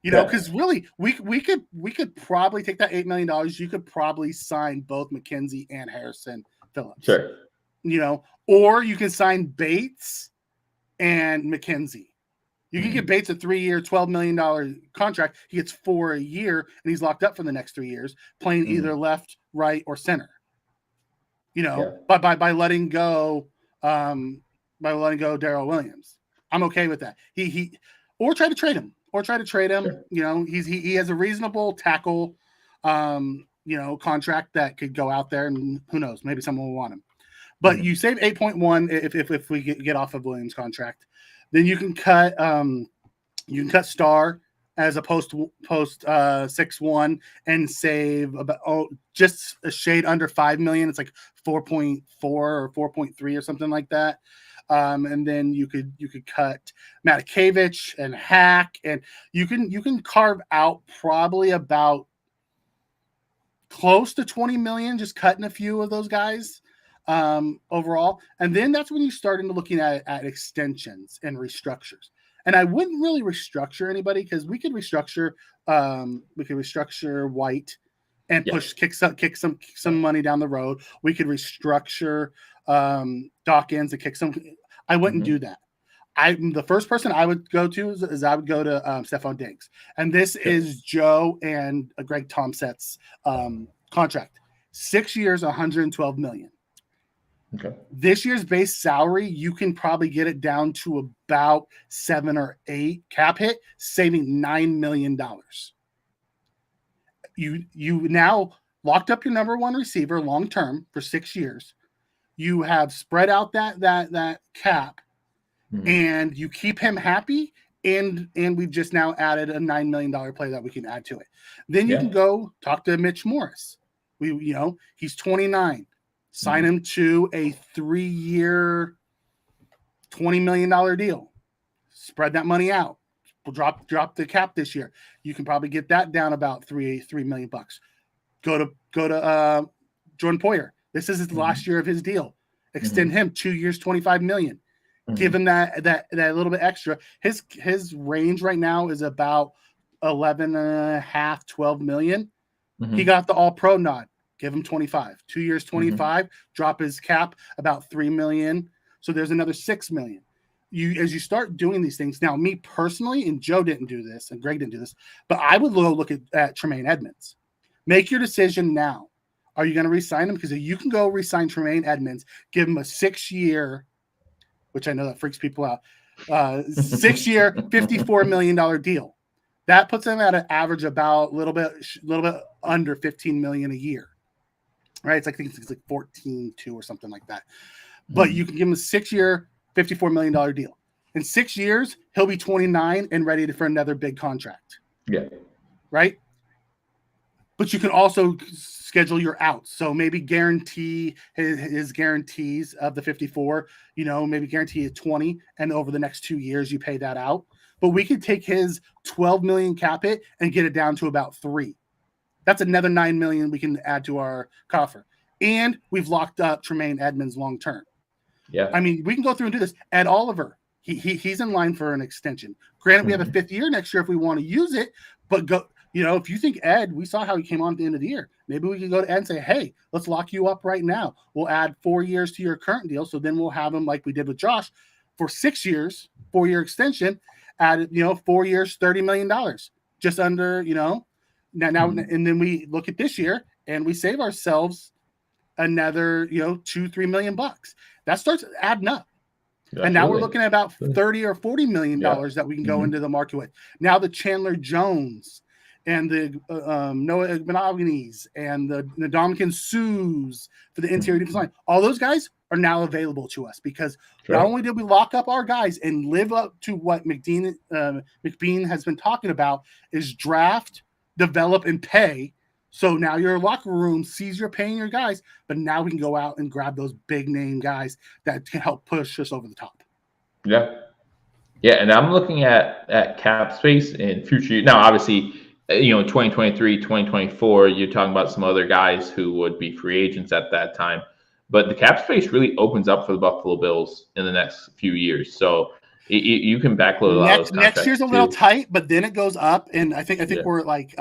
Because really we could probably take that $8 million. You could probably sign both McKenzie and Harrison Phillips. Sure. Or you can sign Bates and McKenzie. You can get Bates a 3-year, $12 million contract. He gets 4 a year, and he's locked up for the next 3 years, playing either left, right, or center. But by letting go, Darrell Williams, I'm okay with that. Or try to trade him. Sure. He has a reasonable tackle, contract that could go out there, and who knows, maybe someone will want him. But you save 8.1 if we get off of Williams' contract. Then you can cut Star as a post 6-1 and save about just a shade under 5 million. It's like 4.4 or 4.3 or something like that. And then you could cut Matakevich and Hack, and you can carve out probably about close to 20 million just cutting a few of those guys. Overall, and then that's when you start into looking at extensions and restructures. And I wouldn't really restructure anybody because we could restructure White and kick some money down the road. We could restructure Dawkins and kick some. I wouldn't do that. The first person I would go to is I would go to Stephon Diggs, and this is Joe and Greg Thompson's contract. 6 years, $112 million. Okay. This year's base salary, you can probably get it down to about 7 or 8 cap hit, saving $9 million. You now locked up your number one receiver long term for 6 years. You have spread out that cap, and you keep him happy. And we've just now added a $9 million player that we can add to it. Then you can go talk to Mitch Morris. He's 29. Sign him to a 3-year, $20 million deal. Spread that money out. We'll drop the cap this year. You can probably get that down about $3 million bucks. Go to Jordan Poyer. This is the last year of his deal. Extend him 2 years, $25 million. Give him that little bit extra. His range right now is about 11.5, 12 million. He got the All Pro nod. Give him 25. 2 years, 25. Drop his cap about $3 million. So there's another $6 million. as you start doing these things now, me personally, and Joe didn't do this, and Greg didn't do this, but I would look at Tremaine Edmonds. Make your decision now. Are you going to re-sign him? Because you can go re-sign Tremaine Edmonds, give him a 6-year, which I know that freaks people out, 6-year, $54 million deal. That puts him at an average about a little bit under $15 million a year, right? It's like, I think it's like 14.2 or something like that. But you can give him a 6-year, $54 million deal. In 6 years, he'll be 29 and ready for another big contract. Yeah. Right? But you can also schedule your outs. So maybe guarantee his guarantees of the 54, maybe guarantee 20, and over the next 2 years you pay that out. But we could take his 12 million cap hit and get it down to about 3. That's another 9 million we can add to our coffer. And we've locked up Tremaine Edmonds long term. Yeah. I mean, we can go through and do this. Ed Oliver, he's in line for an extension. Granted, we have a 5th year next year if we want to use it, but go. If you think Ed, we saw how he came on at the end of the year. Maybe we could go to Ed and say, hey, let's lock you up right now. We'll add 4 years to your current deal. So then we'll have him like we did with Josh for 6 years, 4-year extension, added, 4 years, $30 million, just under, now, and then we look at this year and we save ourselves another, $2-3 million bucks. That starts adding up. Absolutely. And now we're looking at about $30 or $40 million that we can go into the market with. Now the Chandler Jones and the Noah Igbenogany's and the Ndamukong Suhs for the interior defense line. All those guys are now available to us because not only did we lock up our guys and live up to what McBean has been talking about is draft, develop, and pay. So now your locker room sees you're paying your guys, but now we can go out and grab those big name guys that can help push us over the top. Yeah. Yeah, and I'm looking at cap space in future. Now, obviously, 2023, 2024, you're talking about some other guys who would be free agents at that time. But the cap space really opens up for the Buffalo Bills in the next few years. So you can backload a lot of those contracts. Next year's a little tight, but then it goes up. And I think we're at like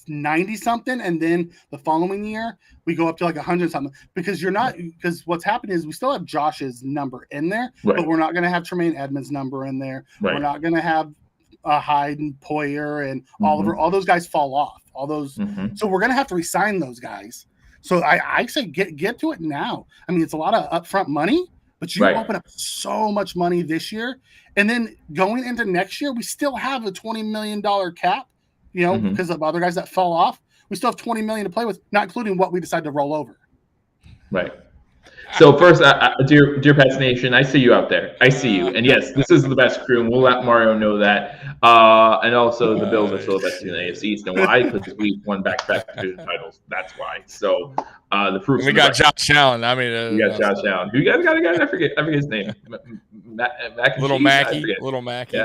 90 something. And then the following year, we go up to like 100 something. Because because what's happened is we still have Josh's number in there, but we're not going to have Tremaine Edmonds' number in there. Right. We're not going to have Hyde and Poyer and Oliver, all those guys fall off. All those, so we're gonna have to resign those guys. So I say get to it now. I mean, it's a lot of upfront money, but you open up so much money this year, and then going into next year, we still have a $20 million cap. Because of other guys that fell off, we still have $20 million to play with, not including what we decide to roll over. Right. So first, dear Pats Nation, I see you out there. I see you. And yes, this is the best crew, and we'll let Mario know that. And also, the Bills are still the best team in the AFC East. And why? Because we won back-to-back division titles. That's why. So the proof. We got Josh Allen. I mean, we got Josh Allen. Who you guys got a guy? I forget his name. Little Mackey. Yeah. Little Mackey.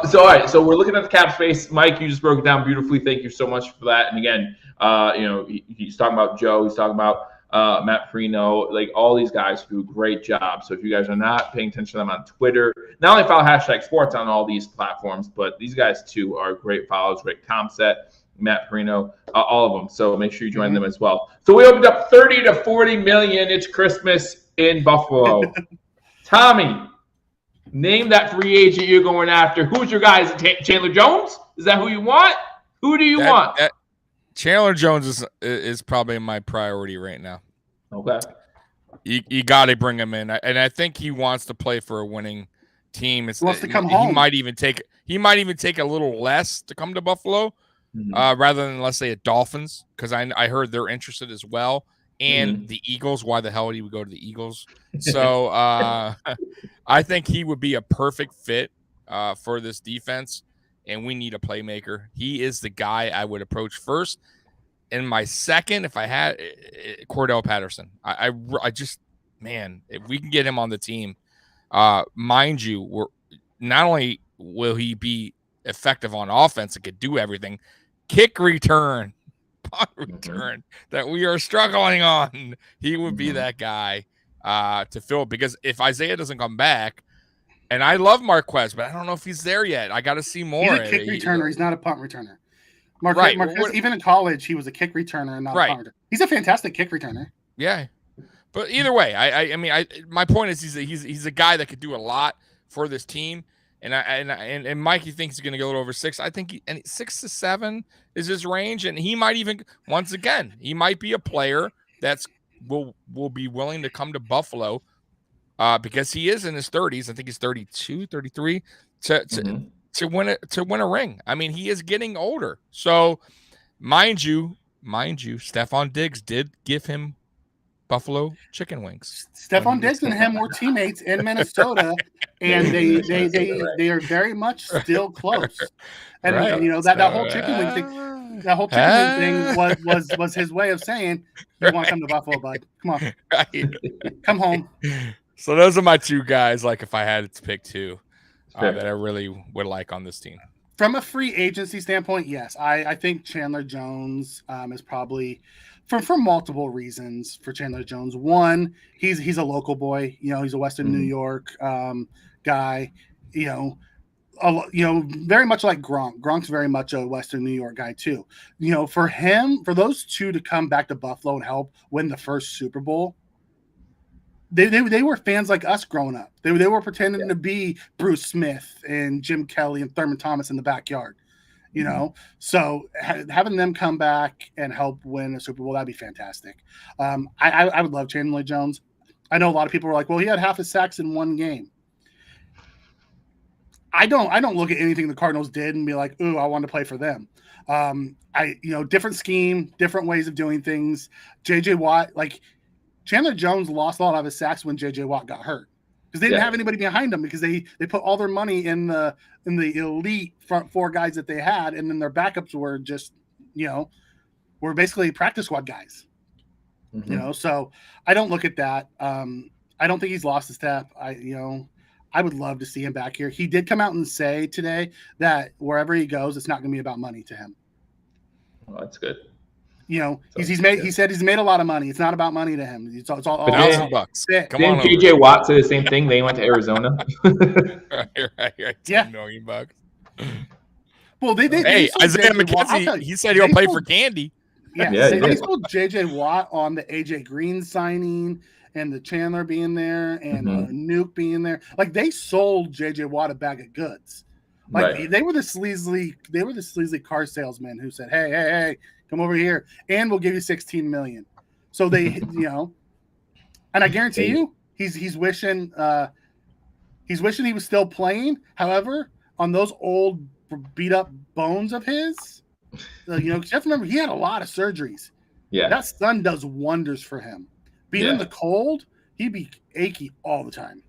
So all right. So we're looking at the cap space. Mike, you just broke it down beautifully. Thank you so much for that. And again, he's talking about Joe. He's talking about Matt Perino, like all these guys do a great job. So if you guys are not paying attention to them on Twitter, not only follow #sports on all these platforms, but these guys too are great follows. Rick Tomset, Matt Perino, all of them. So make sure you join them as well. So we opened up 30 to 40 million. It's Christmas in Buffalo. Tommy, name that free agent you're going after. Who's your guy? Is it Chandler Jones? Is that who you want? Who do you want? Chandler Jones is probably my priority right now. Okay. You got to bring him in, and I think he wants to play for a winning team. He wants to come home. He might even take a little less to come to Buffalo, rather than, let's say, a Dolphins, because I heard they're interested as well, and the Eagles. Why the hell would he go to the Eagles? So I think he would be a perfect fit for this defense. And we need a playmaker. He is the guy I would approach first. And my second, if I had Cordell Patterson, I just, man, if we can get him on the team, mind you, we're not only will he be effective on offense and could do everything, kick return, punt return that we are struggling on. He would be that guy to fill, because if Isaiah doesn't come back, and I love Marquez, but I don't know if he's there yet. I got to see more. He's a kick returner. He's not a punt returner. Marquez, even in college, he was a kick returner and not a punt returner. He's a fantastic kick returner. Yeah. But either way, I mean, my point is he's a guy that could do a lot for this team. And Mikey thinks he's going to go a little over 6. I think 6 to 7 is his range, and he might even, once again, he might be a player that's will be willing to come to Buffalo because he is in his 30s. I think he's 32, 33 to win a ring. I mean, he is getting older. So, mind you, Stephon Diggs did give him Buffalo chicken wings. Stephon Diggs and him were teammates in Minnesota, and they are very much still close. And Right. you know that whole chicken wing thing, was his way of saying, "You want to come to Buffalo, bud? Come on, come home." So those are my two guys. Like if I had to pick two that I really would like on this team. From a free agency standpoint, yes, I think Chandler Jones is probably. For multiple reasons for Chandler Jones. One, he's a local boy. You know, he's a Western New York guy. You know, very much like Gronk. Gronk's very much a Western New York guy too. You know, for those two to come back to Buffalo and help win the first Super Bowl, they were fans like us growing up. They were pretending to be Bruce Smith and Jim Kelly and Thurman Thomas in the backyard. You know, so having them come back and help win a Super Bowl, that'd be fantastic. I would love Chandler Jones. I know a lot of people are like, well, he had half his sacks in one game. I don't look at anything the Cardinals did and be like, ooh, I want to play for them. Different scheme, different ways of doing things. JJ Watt, like Chandler Jones lost a lot of his sacks when JJ Watt got hurt. Because they didn't have anybody behind them because they put all their money in the elite front four guys that they had, and then their backups were just, were basically practice squad guys. So I don't look at that. I don't think he's lost a step. I would love to see him back here. He did come out and say today that wherever he goes, it's not going to be about money to him. Well, that's good. He said he's made a lot of money. It's not about money to him. It's all $1,000. Come on. Didn't JJ Watt say the same thing? They went to Arizona. right. $10 million. Well, hey, Isaiah McKenzie, he said he'll play for candy. They sold JJ Watt on the AJ Green signing and the Chandler being there and Nuke being there. Like they sold JJ Watt a bag of goods. Like they were the sleazy car salesman who said, hey, come over here, and we'll give you $16 million. So they, and I guarantee you, he's wishing he was still playing. However, on those old beat up bones of his, you have to remember he had a lot of surgeries. Yeah, that sun does wonders for him. Being in the cold, he'd be achy all the time.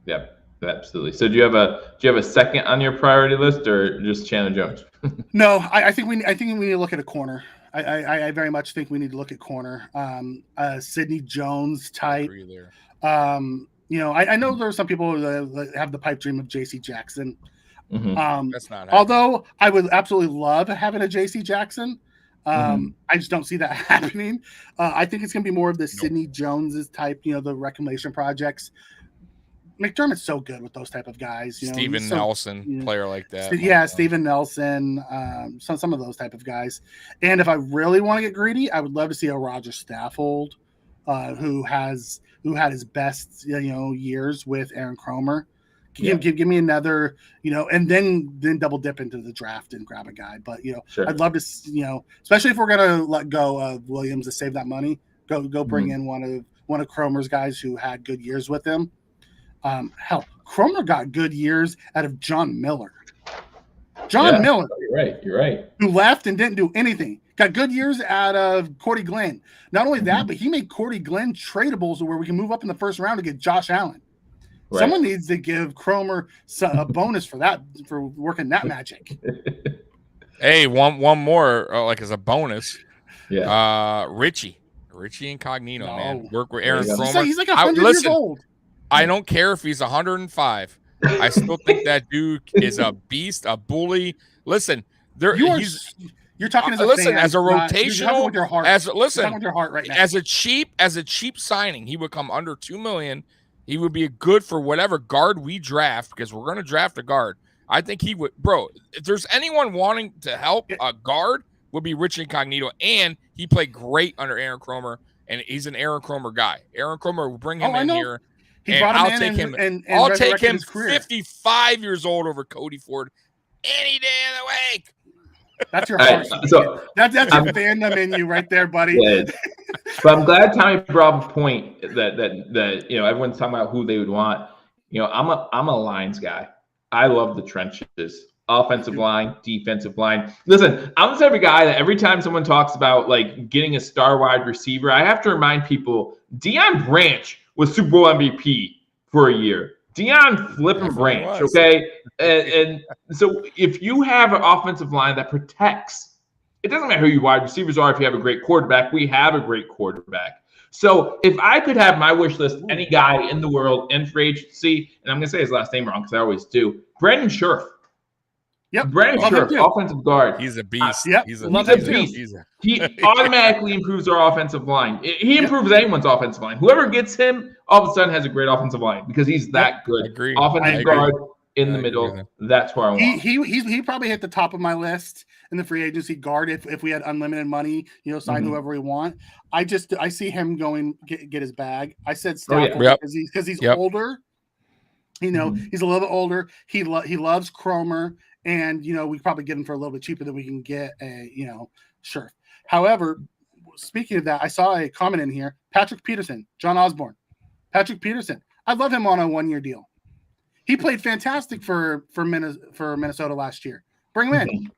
Yeah, absolutely. So do you have a second on your priority list, or just Chandler Jones? No, I think we need to look at a corner. I very much think we need to look at corner. Sidney Jones type. I know there are some people that have the pipe dream of J.C. Jackson. That's not happening. Although I would absolutely love having a J.C. Jackson. I just don't see that happening. I think it's going to be more of the Sidney Jones's type, the reclamation projects. McDermott's so good with those type of guys. Steven Nelson, player like that. Steven Nelson, some of those type of guys. And if I really want to get greedy, I would love to see a Roger Stafford, who had his best years with Aaron Kromer. Give me another, and then double dip into the draft and grab a guy. But I'd love to, especially if we're gonna let go of Williams to save that money, go bring in one of Kromer's guys who had good years with him. Kromer got good years out of John Miller. Miller. You're right. Who left and didn't do anything. Got good years out of Cordy Glenn. Not only that, but he made Cordy Glenn tradable so where we can move up in the first round to get Josh Allen. Right. Someone needs to give Kromer a bonus for that, for working that magic. Hey, one more, like as a bonus. Yeah. Richie Incognito, man. Work with Aaron Kromer. He's like 100 years old. I don't care if he's 105. I still think that dude is a beast, a bully. Listen, you're talking as a listen fan, as a rotational. With your heart. Listen, with your heart right now. As a cheap signing, he would come under $2 million. He would be good for whatever guard we draft because we're going to draft a guard. I think he would, bro. If there's anyone wanting to help a guard, would be Rich Incognito, and he played great under Aaron Kromer. and he's an Aaron Kromer guy. Aaron Kromer will bring him in here. He and brought him I'll in take him. and I'll take him his career. 55 years old over Cody Ford any day of the week. That's your heart. So that's your fandom in you right there, buddy. Yeah, but I'm glad Tommy brought up a point that everyone's talking about who they would want. I'm a lines guy. I love the trenches. Offensive line, defensive line. Listen, I'm the type of guy that every time someone talks about like getting a star wide receiver, I have to remind people Deion Branch was Super Bowl MVP for a year. Deion flipping Branch, okay? And so if you have an offensive line that protects, it doesn't matter who your wide receivers are if you have a great quarterback. We have a great quarterback. So if I could have my wish list, any guy in the world in free agency, and I'm going to say his last name wrong because I always do, Brandon Scherf. Yep. Brandon Scherf, offensive guard. He's a beast. He's a beast. He automatically improves our offensive line. He improves anyone's offensive line. Whoever gets him, all of a sudden has a great offensive line because he's that good. Agree. Offensive guard in the middle. That's where I want. He probably hit the top of my list in the free agency guard if we had unlimited money, sign whoever we want. I see him going get his bag. I said Stafford because he's older. He's a little bit older. He loves Kromer. And, we probably get him for a little bit cheaper than we can get Scherf. However, speaking of that, I saw a comment in here. Patrick Peterson, John Osborne. Patrick Peterson. I'd love him on a 1-year deal. He played fantastic for Minnesota last year. Bring him in.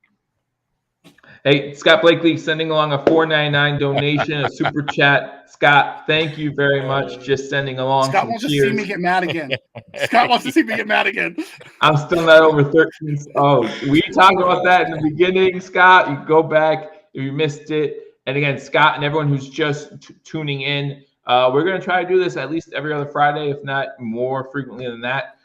Hey, Scott Blakely sending along a $4.99 donation, a super chat. Scott, thank you very much. Just sending along. Scott wants to see me get mad again. I'm still not over 13. Oh, we talked about that in the beginning, Scott. You go back if you missed it. And again, Scott and everyone who's just tuning in, we're going to try to do this at least every other Friday, if not more frequently than that.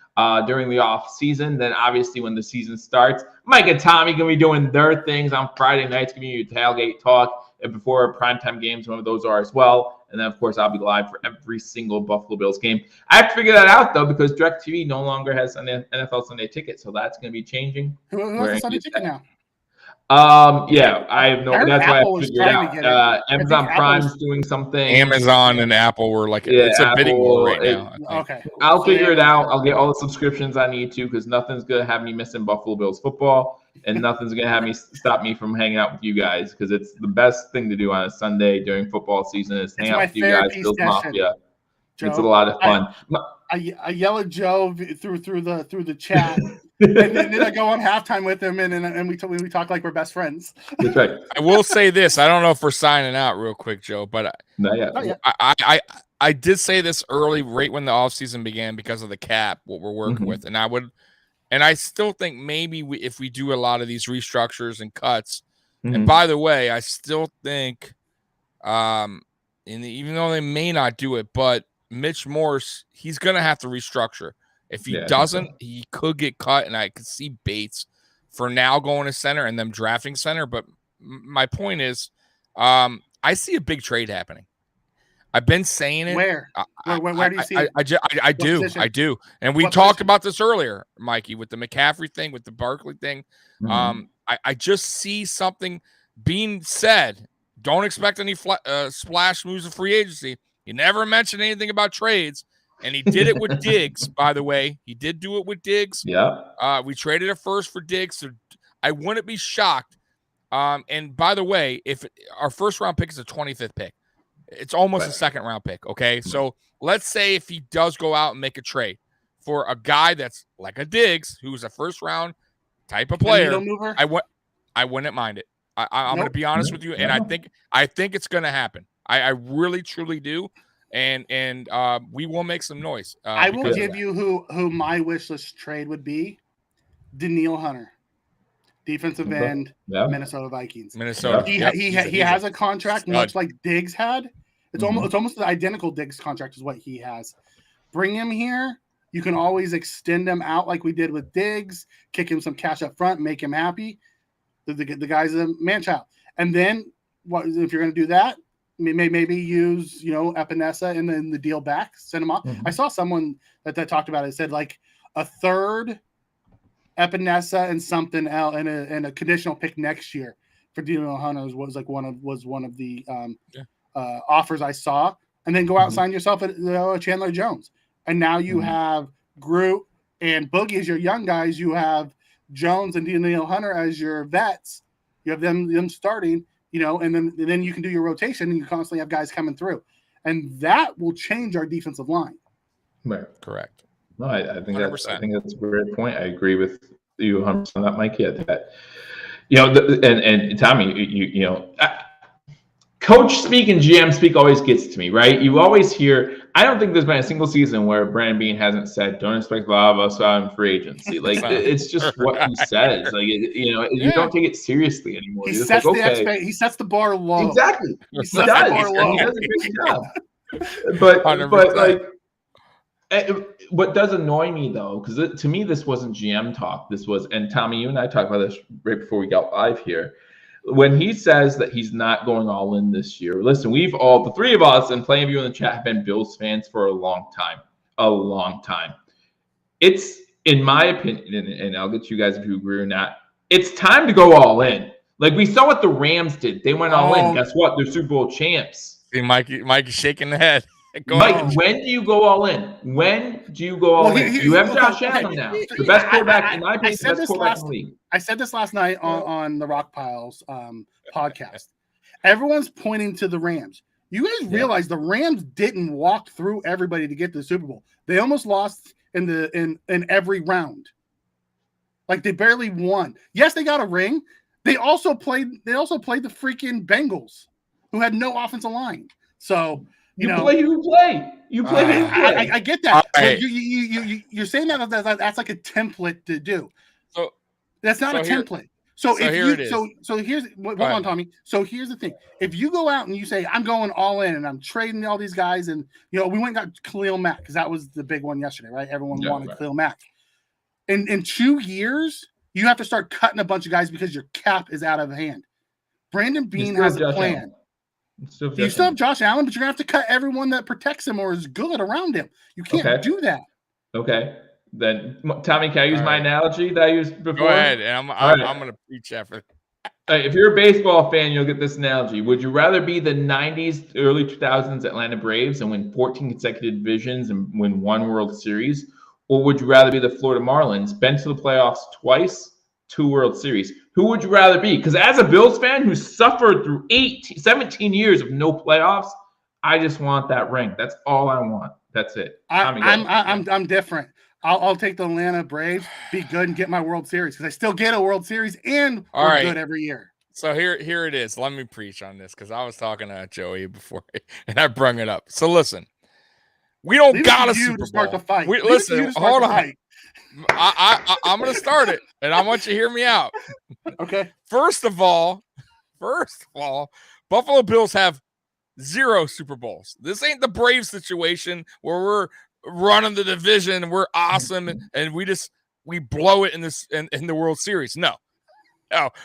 During the off season, then obviously when the season starts, Mike and Tommy gonna be doing their things on Friday nights, giving you tailgate talk and before primetime games, one of those are as well. And then of course I'll be live for every single Buffalo Bills game. I have to figure that out though because DirecTV no longer has an NFL Sunday ticket, so that's gonna be changing. Who has a Sunday ticket now? I have no. That's why I figured out. Amazon Prime's doing something. Amazon and Apple were like it's a bidding war right now. Okay, I'll figure it out. I'll get all the subscriptions I need to because nothing's gonna have me missing Buffalo Bills football, and nothing's gonna have me stop me from hanging out with you guys because it's the best thing to do on a Sunday during football season is hang out with you guys, Bills Mafia. Joe, it's a lot of fun. I yell at Joe through the chat. And then I go on halftime with him, and we talk like we're best friends. That's right. I will say this: I don't know if we're signing out real quick, Joe, but not yet. I did say this early, right when the offseason began, because of the cap, what we're working with, and I still think maybe if we do a lot of these restructures and cuts, and by the way, I still think, even though they may not do it, but Mitch Morse, he's gonna have to restructure. If he doesn't, he could get cut, and I could see Bates for now going to center and them drafting center. But my point is, I see a big trade happening. I've been saying it. Where do you see it? I do. And we talked about this earlier, Mikey, with the McCaffrey thing, with the Barkley thing. I just see something being said. Don't expect any splash moves of free agency. You never mentioned anything about trades. And he did it with Diggs, by the way. He did do it with Diggs. Yeah. We traded a first for Diggs. So I wouldn't be shocked. And by the way, if our first round pick is a 25th pick, it's almost a second round pick. Okay. So let's say if he does go out and make a trade for a guy that's like a Diggs, who's a first round type of player, I wouldn't mind it. I'm going to be honest with you. And I think it's going to happen. I really, truly do. And we will make some noise. I will give you who my wish list trade would be. Danielle Hunter, defensive end, Minnesota Vikings. Minnesota. He has a contract much like Diggs had. It's almost the identical Diggs contract is what he has. Bring him here. You can always extend him out like we did with Diggs. Kick him some cash up front, make him happy. The guy's a man child. And then what if you're going to do that? Maybe use Epinesa and then the deal back, send him off. I saw someone that talked about it. Said like a third Epinesa and something else and a conditional pick next year for Danielle Hunter was one of the offers I saw, and then go out and sign yourself at Chandler Jones. And now you have Groot and Boogie as your young guys. You have Jones and Danielle Hunter as your vets. You have them starting, and then you can do your rotation, and you constantly have guys coming through. And that will change our defensive line. Right. Correct. No, I think that's a great point. I agree with you 100% on that, Mike. Yeah, that and Tommy, coach speak and GM speak always gets to me, right? You always hear. I don't think there's been a single season where Brandon Beane hasn't said, "Don't expect a lot of us out in free agency." Like it's just what he says. Like you don't take it seriously anymore. He sets he sets the bar low. Exactly. He sets the bar low. He does a great job. But like. What does annoy me though, because to me this wasn't GM talk. This was, and Tommy, you and I talked about this right before we got live here. When he says that he's not going all in this year, listen, the three of us and plenty of you in the chat have been Bills fans for a long time. It's, in my opinion, and I'll get you guys if you agree or not, it's time to go all in. Like we saw what the Rams did. They went all in. Guess what? They're Super Bowl champs. See, Mike is shaking the head. Mike, when do you go all in? When do you go all in? You have Josh Allen now, the best quarterback in my opinion, the best quarterback in the league. I said this last night on the Rock Piles podcast. Everyone's pointing to the Rams. You guys realize the Rams didn't walk through everybody to get to the Super Bowl. They almost lost in every round. Like they barely won. Yes, they got a ring. They also played the freaking Bengals, who had no offensive line. So. You play who play. You play who play. I get that. Right. You're saying that's like a template to do. So that's not a template. So here's hold on, Tommy. So here's the thing. If you go out and you say, I'm going all in and I'm trading all these guys, and we went and got Khalil Mack because that was the big one yesterday, right? Everyone wanted Khalil Mack. In 2 years, you have to start cutting a bunch of guys because your cap is out of hand. Brandon Beane has a plan. You still have Josh Allen, but you're going to have to cut everyone that protects him or is good around him. You can't do that. Okay. Then, Tommy, can I use my analogy that I used before? Go ahead, and I'm going to preach effort. If you're a baseball fan, you'll get this analogy. Would you rather be the 90s, early 2000s Atlanta Braves and win 14 consecutive divisions and win 1 World Series? Or would you rather be the Florida Marlins, been to the playoffs twice, 2 World Series? Who would you rather be? Because as a Bills fan who suffered through 17 years of no playoffs, I just want that ring. That's all I want. That's it. I'm different. I'll take the Atlanta Braves, be good, and get my World Series because I still get a World Series and we're good every year. So here it is. Let me preach on this because I was talking to Joey before and I brung it up. So listen, we don't got a Super Bowl. Start the fight. Listen, hold on. I'm going to start it, and I want you to hear me out. Okay. First of all, Buffalo Bills have 0 Super Bowls. This ain't the Braves situation where we're running the division and we're awesome and we blow it in the World Series. No,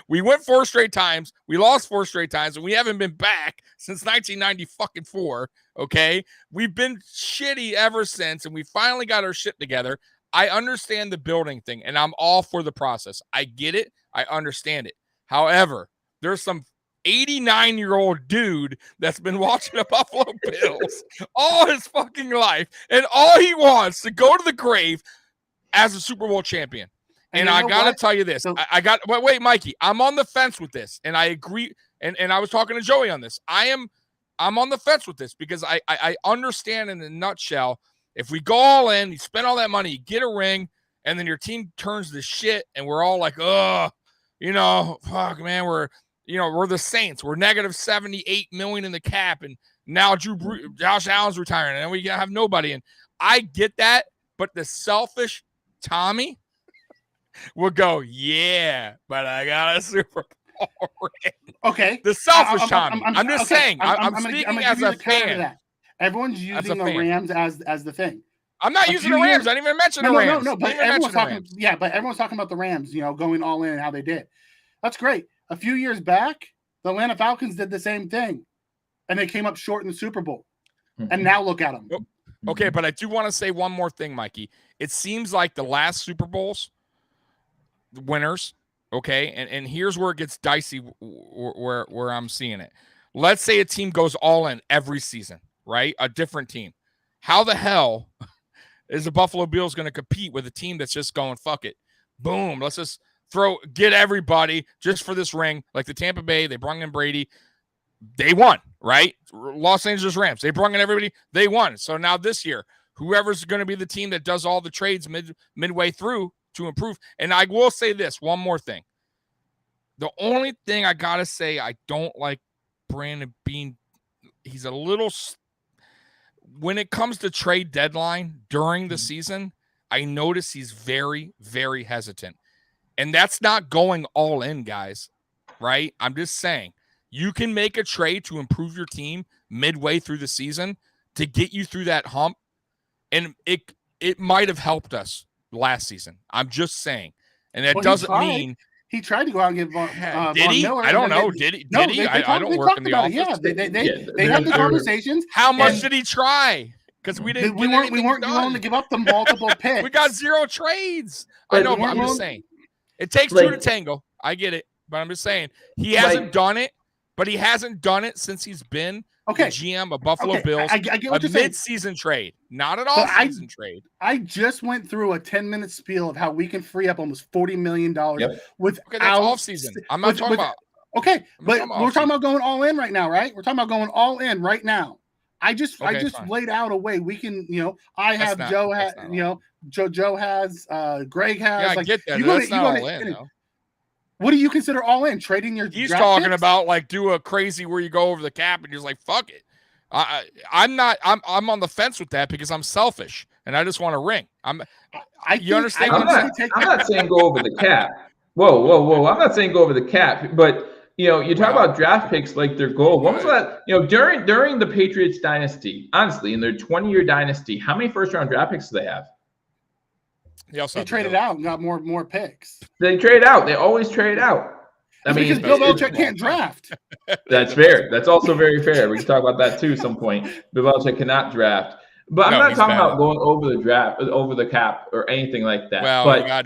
we went 4 straight times. We lost 4 straight times, and we haven't been back since 1994. Okay, we've been shitty ever since, and we finally got our shit together. I understand the building thing, and I'm all for the process. I get it. I understand it. However, there's some 89-year-old dude that's been watching the Buffalo Bills all his fucking life, and all he wants to go to the grave as a Super Bowl champion. And I got to tell you this. Wait, Mikey, I'm on the fence with this, and I agree. And I was talking to Joey on this. I'm on the fence with this because I understand in a nutshell. If we go all in, you spend all that money, you get a ring, and then your team turns to shit, and we're all like, fuck, man, we're the Saints. We're negative $78 million in the cap, and now Josh Allen's retiring, and we have nobody. And I get that, but the selfish Tommy would go, yeah, but I got a Super Bowl ring. Okay. The selfish Tommy. I'm just saying. I'm speaking as a fan. Everyone's using the Rams as the thing. I'm not using the Rams. I didn't even mention the Rams. No, but everyone's talking. Yeah, but everyone's talking about the Rams. Going all in and how they did. That's great. A few years back, the Atlanta Falcons did the same thing, and they came up short in the Super Bowl. And now look at them. Okay, but I do want to say one more thing, Mikey. It seems like the last Super Bowls, the winners. Okay, and here's where it gets dicey. Where I'm seeing it. let's say a team goes all in every season, right? A different team. How the hell is the Buffalo Bills going to compete with a team that's just going, fuck it? Boom. Let's just get everybody just for this ring. Like the Tampa Bay, they brought in Brady. They won, right? Los Angeles Rams, they brought in everybody. They won. So now this year, whoever's going to be the team that does all the trades midway through to improve. And I will say this, one more thing. The only thing I got to say, I don't like Brandon Beane. He's a little, when it comes to trade deadline during the season, I notice he's very, very hesitant. And that's not going all in, guys, right? I'm just saying, you can make a trade to improve your team midway through the season to get you through that hump. And it might have helped us last season. I'm just saying. And that doesn't mean he tried to go out and get did he? Miller, I don't know. Did he? I don't work in the office. Yeah, they had the conversations. How much did he try? Because we weren't willing to give up the multiple picks. We got 0 trades. I know, but I'm just saying. It takes 2 to tango. I get it. But I'm just saying he hasn't done it, but he hasn't done it since he's been the GM of Buffalo Bills. I get what a you're saying. mid-season trade, not an all-season trade. I just went through a 10-minute spiel of how we can free up almost $40 million without that's off-season. I'm not talking about. Okay, but we're talking about going all in right now, right? We're talking about going all in right now. I just laid out a way we can, I have Joe has, Joe has, Greg has. Yeah, I get that. That's not all in, though. What do you consider all in? Trading your He's talking picks? About like do a crazy where you go over the cap and you're just like, fuck it. I'm on the fence with that because I'm selfish and I just want a ring. You understand what I'm saying? I'm not saying go over the cap. Whoa. I'm not saying go over the cap, but you talk about draft picks like their goal. What was that? During the Patriots dynasty, honestly, in their 20-year dynasty, how many first-round draft picks do they have? They traded out and got more picks. They trade out. They always trade out. Because Bill Belichick can't draft. That's fair. That's also very fair. We can talk about that too some point. Bill Belichick cannot draft. But I'm not talking about going over the cap or anything like that. Well, but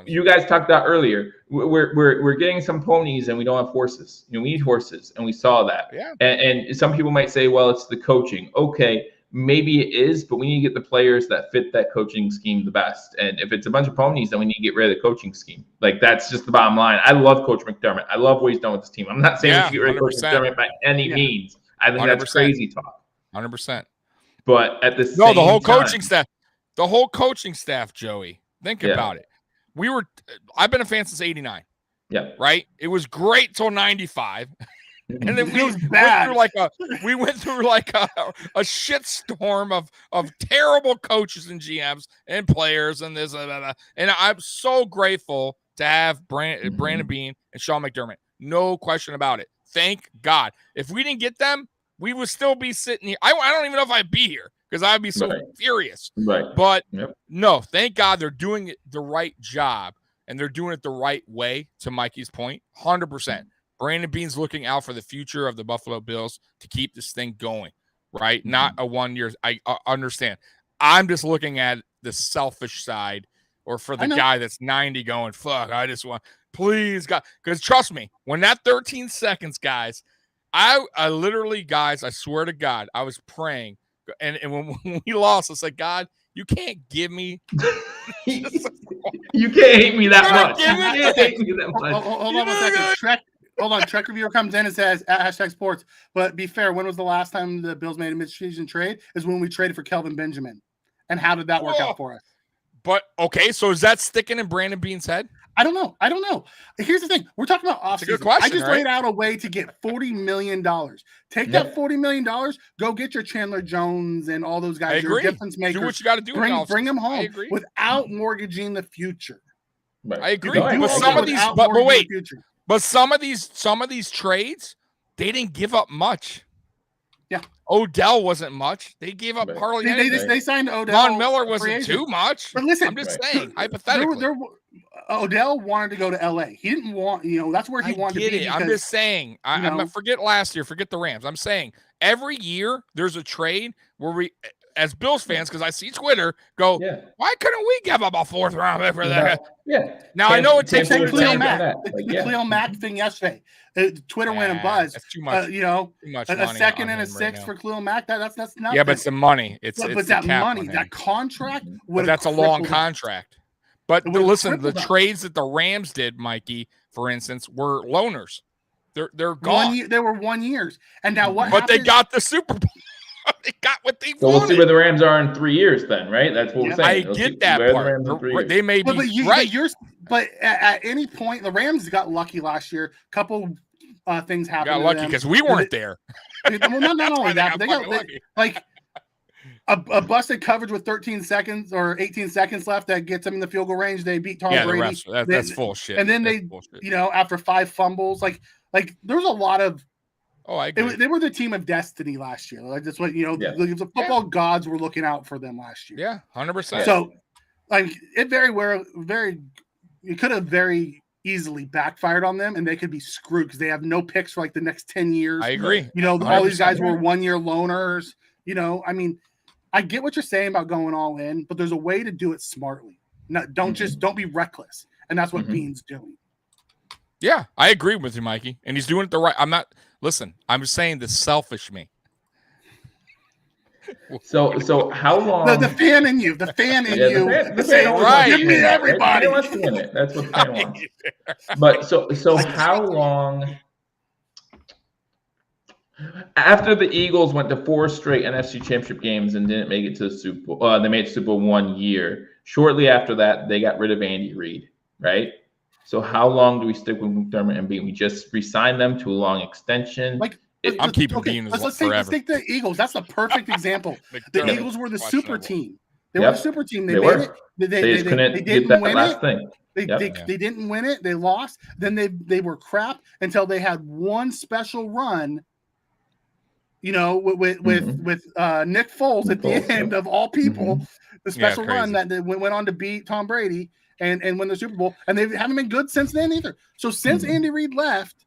you guys talked about earlier. We're getting some ponies and we don't have horses. We need horses, and we saw that. Yeah. And some people might say, well, it's the coaching. Okay. Maybe it is, but we need to get the players that fit that coaching scheme the best. And if it's a bunch of ponies, then we need to get rid of the coaching scheme. Like, that's just the bottom line. I love Coach McDermott. I love what he's done with this team. I'm not saying we should get rid of Coach McDermott by any means. I think 100%. That's crazy talk. 100%. But at the same time, the whole coaching staff, Joey, think about it. I've been a fan since 89. Yeah. Right? It was great till 95. And then we went through like a shit storm of terrible coaches and GMs and players and this and I'm so grateful to have Brandon Beane and Sean McDermott. No question about it. Thank God. If we didn't get them, we would still be sitting here. I don't even know if I'd be here because I'd be so furious. Right. But no, thank God they're doing it the right job and they're doing it the right way. To Mikey's point, 100%. Brandon Beane's looking out for the future of the Buffalo Bills to keep this thing going, right? Mm-hmm. Not a 1 year. I understand. I'm just looking at the selfish side, or for the guy that's 90 going, fuck, I just want, please, God. Because trust me, when that 13 seconds, guys, I literally, guys, I swear to God, I was praying. And when we lost, it's like, God, you can't give me. You can't hate me that much. You can't hate me that much. Hold on 1 second. Hold on, Trek Reviewer comes in and says #sports. But be fair, when was the last time the Bills made a mid-season trade? Is when we traded for Kelvin Benjamin. And how did that work out for us? But okay, so is that sticking in Brandon Beane's head? I don't know. Here's the thing: we're talking about offseason. Good question. I just laid out a way to get $40 million. Take that $40 million, go get your Chandler Jones and all those guys. Your difference makers. Do what you got to do. Bring them home without mortgaging the future. Right. I agree. But some of these, but wait. But some of these trades, they didn't give up much. Yeah. Odell wasn't much. They gave up hardly anything. They signed Odell. Von Miller wasn't too much. But listen, I'm just saying, hypothetically. Odell wanted to go to LA. He didn't want, that's where he wanted to be. Because, I'm just saying, forget last year, forget the Rams. I'm saying every year there's a trade where as Bills fans, because I see Twitter go, why couldn't we give up a 4th round pick for that? Yeah. Now I know it takes the Khalil Mack, the Khalil Mack thing yesterday. Twitter went and buzz. That's too much. Too much a second and a 6th for Khalil Mack. That's nothing. Yeah, but it's the money. It's that money, that contract. But that's a long contract. But listen, the trades that the Rams did, Mikey, for instance, were loaners. They're gone. They were 1 years, and now what? But they got the Super Bowl. They got what they wanted. So we'll see where the Rams are in 3 years, then, right? That's what we're saying. I get that part. They may be right. But at any point, the Rams got lucky last year. Couple things happened. Got lucky because we weren't there. Well, not only that, but they got like a busted coverage with 13 seconds or 18 seconds left that gets them in the field goal range. They beat Tom Brady. That's full shit. And then after 5 fumbles, like there's a lot of. Oh, I agree. They were the team of destiny last year. Like that's what the football gods were looking out for them last year. Yeah, 100%. So, like it it could have very easily backfired on them, and they could be screwed because they have no picks for like the next 10 years. I agree. All these guys were 1-year loaners. I mean, I get what you're saying about going all in, but there's a way to do it smartly. Don't be reckless, and that's what Bean's doing. Yeah, I agree with you, Mikey, and he's doing it the right. I'm just saying the selfish me. So how long? The fan in you, the fan right? Give me everybody. Wants to win it. That's what the fan wants. But so how long? After the Eagles went to 4 straight NFC Championship games and didn't make it to the Super Bowl, they made Super Bowl 1 year. Shortly after that, they got rid of Andy Reid, right? So how long do we stick with McDermott and Bean? We just re-signed them to a long extension. I'm keeping Bean forever. Let's take the Eagles. That's the perfect example. The Eagles were the super team. They were the super team. They made it. They just couldn't get that last thing. They didn't win it. They lost. Then they were crap until they had one special run. With Nick Foles at the end of all people, the special run that they went on to beat Tom Brady and win the Super Bowl, and they haven't been good since then either. So since Andy Reid left,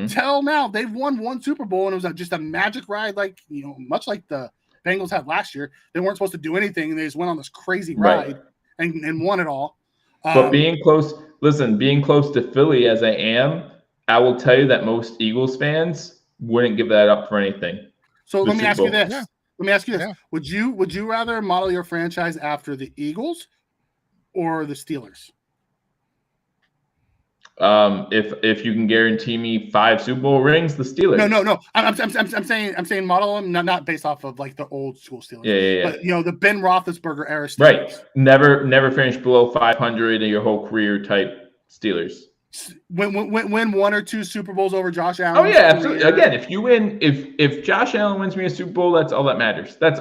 till now they've won 1 Super Bowl, and it was just a magic ride, much like the Bengals had last year. They weren't supposed to do anything, and they just went on this crazy ride and won it all. But being close to Philly as I am, I will tell you that most Eagles fans wouldn't give that up for anything. So let me ask you this. Yeah. Let me ask you this. Yeah. Would you rather model your franchise after the Eagles or the Steelers? If you can guarantee me 5 Super Bowl rings, the Steelers. No. I'm saying model them not based off of like the old school Steelers. Yeah. But the Ben Roethlisberger era Steelers. Right. Never finish below 500 in your whole career type Steelers. Win 1 or 2 Super Bowls over Josh Allen. Oh yeah, absolutely. Again, if Josh Allen wins me a Super Bowl, that's all that matters. That's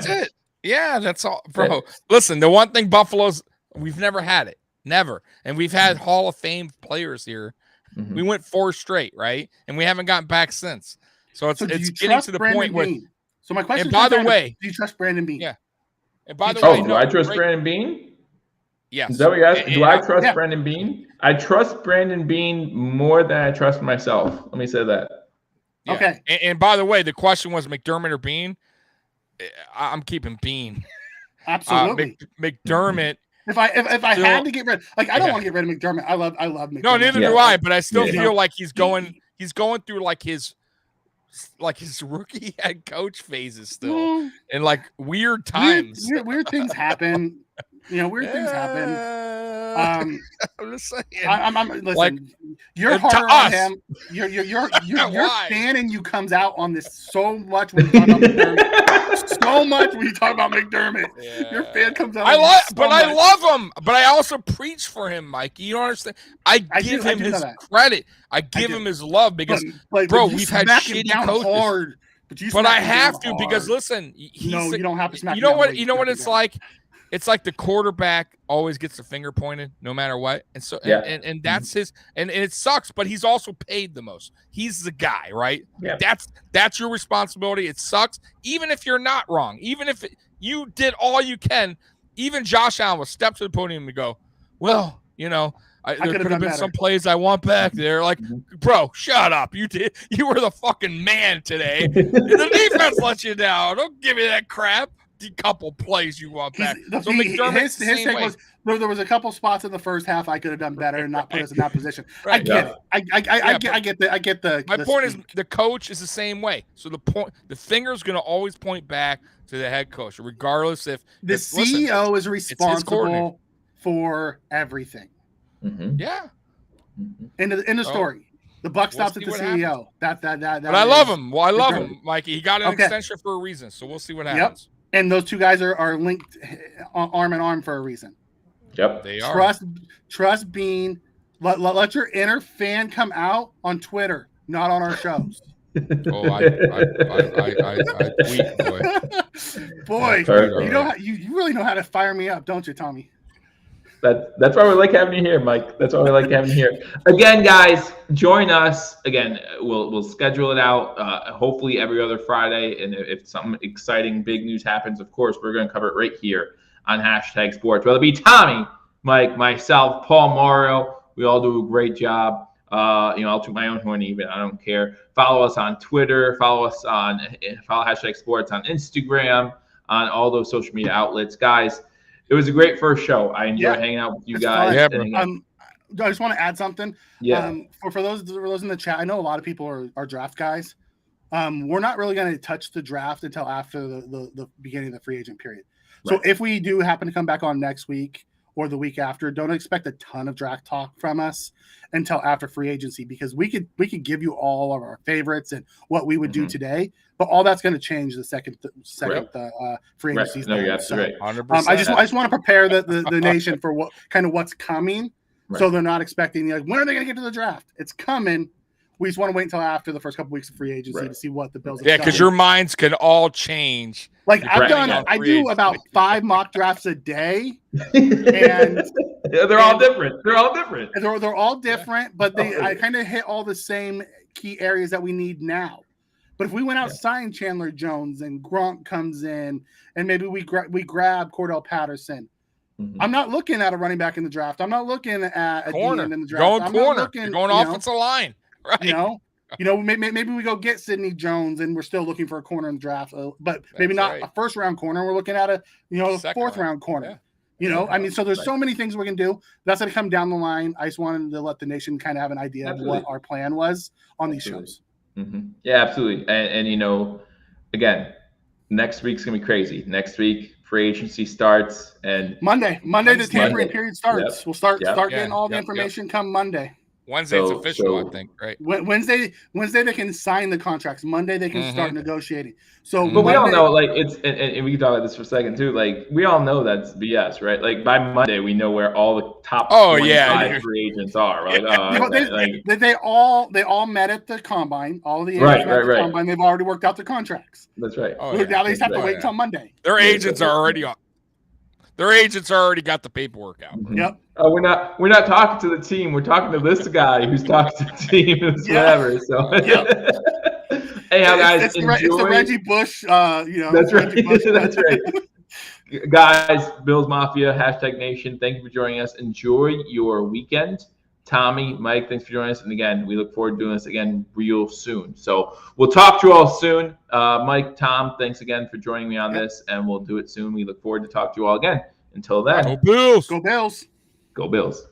it. Yeah, that's all, bro. Listen, the one thing we've never had it. Never. And we've had Hall of Fame players here. We went 4 straight, right? And we haven't gotten back since. So it's getting to the point where. So my question. And by the way, do you trust Brandon Bean? Yeah. And by the way, do I trust Brandon Bean? Yes. Is that what you're asking? Do I trust Brandon Bean? I trust Brandon Bean more than I trust myself. Let me say that. Yeah. Okay. And by the way, the question was McDermott or Bean. I'm keeping Bean. Absolutely. McDermott. If I had to get rid, I don't want to get rid of McDermott. I love McDermott. No, neither do I. But I still feel like he's going through his rookie head coach phases still, and weird times. Weird things happen. Weird things happen. I'm just saying. Listen. You're harder on him. Your fan in you comes out on this so much when you talk about McDermott. So much when you talk about McDermott. Yeah. Your fan comes out. I love him, but I also preach for him, Mike. You don't understand. I give him his credit. I give him his love because, bro, we've had shitty coaches. Hard, but I have to because listen, you don't have to smack. You know what it's like. It's like the quarterback always gets the finger pointed no matter what. And so, and that's his, and it sucks, but he's also paid the most. He's the guy, right? Yeah. That's your responsibility. It sucks. Even if you're not wrong, even if you did all you can, even Josh Allen will step to the podium and go, well, there could have been some plays I want back there. Like, bro, shut up. You were the fucking man today. The defense let you down. Don't give me that crap. couple plays you want back. His McDermott's take was there was a couple spots in the first half I could have done better and not put us in that position. Right. I get it. I get the. My point is the coach is the same way. So the finger's going to always point back to the head coach, regardless if the CEO is responsible for everything. Mm-hmm. Yeah. In the story. The buck stops at the CEO. That but I love him. Well, I love him, Mikey. He got an extension for a reason. So we'll see what happens. Yep. And those two guys are linked arm in arm for a reason. Yep. They are. Trust Bean. Let your inner fan come out on Twitter, not on our shows. Oh, I tweet, boy. You really know how to fire me up, don't you, Tommy? That's why we like having you here, Mike. That's why we like having you here. Again, guys, join us. Again, we'll schedule it out. Hopefully every other Friday. And if something exciting, big news happens, of course, we're going to cover it right here on Hashtag Sports. Whether it be Tommy, Mike, myself, Paul, Mario, we all do a great job. I'll toot my own horn even. I don't care. Follow us on Twitter. Follow Hashtag Sports on Instagram, on all those social media outlets, guys. It was a great first show. I enjoyed hanging out with you guys. Yeah, I just want to add something. Yeah. For those in the chat, I know a lot of people are draft guys. We're not really going to touch the draft until after the beginning of the free agent period. So if we do happen to come back on next week or the week after, don't expect a ton of draft talk from us until after free agency, because we could give you all of our favorites and what we would do today, but all that's going to change the second free agency. No, you're absolutely right. 100%. I just want to prepare the nation for what's coming, so they're not expecting when are they going to get to the draft? It's coming. We just want to wait until after the first couple weeks of free agency to see what the Bills. Yeah, because your minds can all change. Like I do about 5 mock drafts a day, and they're all different. They're all different. They're all different, but I kind of hit all the same key areas that we need now. But if we went out sign Chandler Jones and Gronk comes in, and maybe we grab Cordell Patterson. Mm-hmm. I'm not looking at a running back in the draft. I'm not looking at a corner DN in the draft. Going corner. You're going offensive line. Right. Maybe we go get Sidney Jones, and we're still looking for a corner in the draft. But maybe not a first round corner. We're looking at a fourth round corner. Yeah. So there's so many things we can do. That's going to come down the line. I just wanted to let the nation kind of have an idea of what our plan was on these shows. Mm-hmm. Yeah, absolutely. And again, next week's gonna be crazy. Next week, free agency starts, and Monday the tampering period starts. We'll start getting all the information come Monday. Wednesday's official, I think, right? Wednesday they can sign the contracts. Monday they can start negotiating. So, but we all know, it's and we can talk about this for a second too. Like, we all know that's BS, right? Like, by Monday we know where all the top 25 free agents are. Right? They all met at the combine. All the agents met at the combine. They've already worked out the contracts. That's right. Now they just have to wait till Monday. Their agents are already on. Their agents already got the paperwork out. Mm-hmm. Yep. We're not talking to the team. We're talking to this guy who's talking to the team. Whatever. So. Anyhow, guys, it's the Reggie Bush. That's right. That's right. Guys, Bills Mafia, Hashtag Nation. Thank you for joining us. Enjoy your weekend. Tommy, Mike, thanks for joining us. And again, we look forward to doing this again real soon. So we'll talk to you all soon. Mike, Tom, thanks again for joining me on this, and we'll do it soon. We look forward to talk to you all again. Until then, go Bills. Go Bills. Go Bills.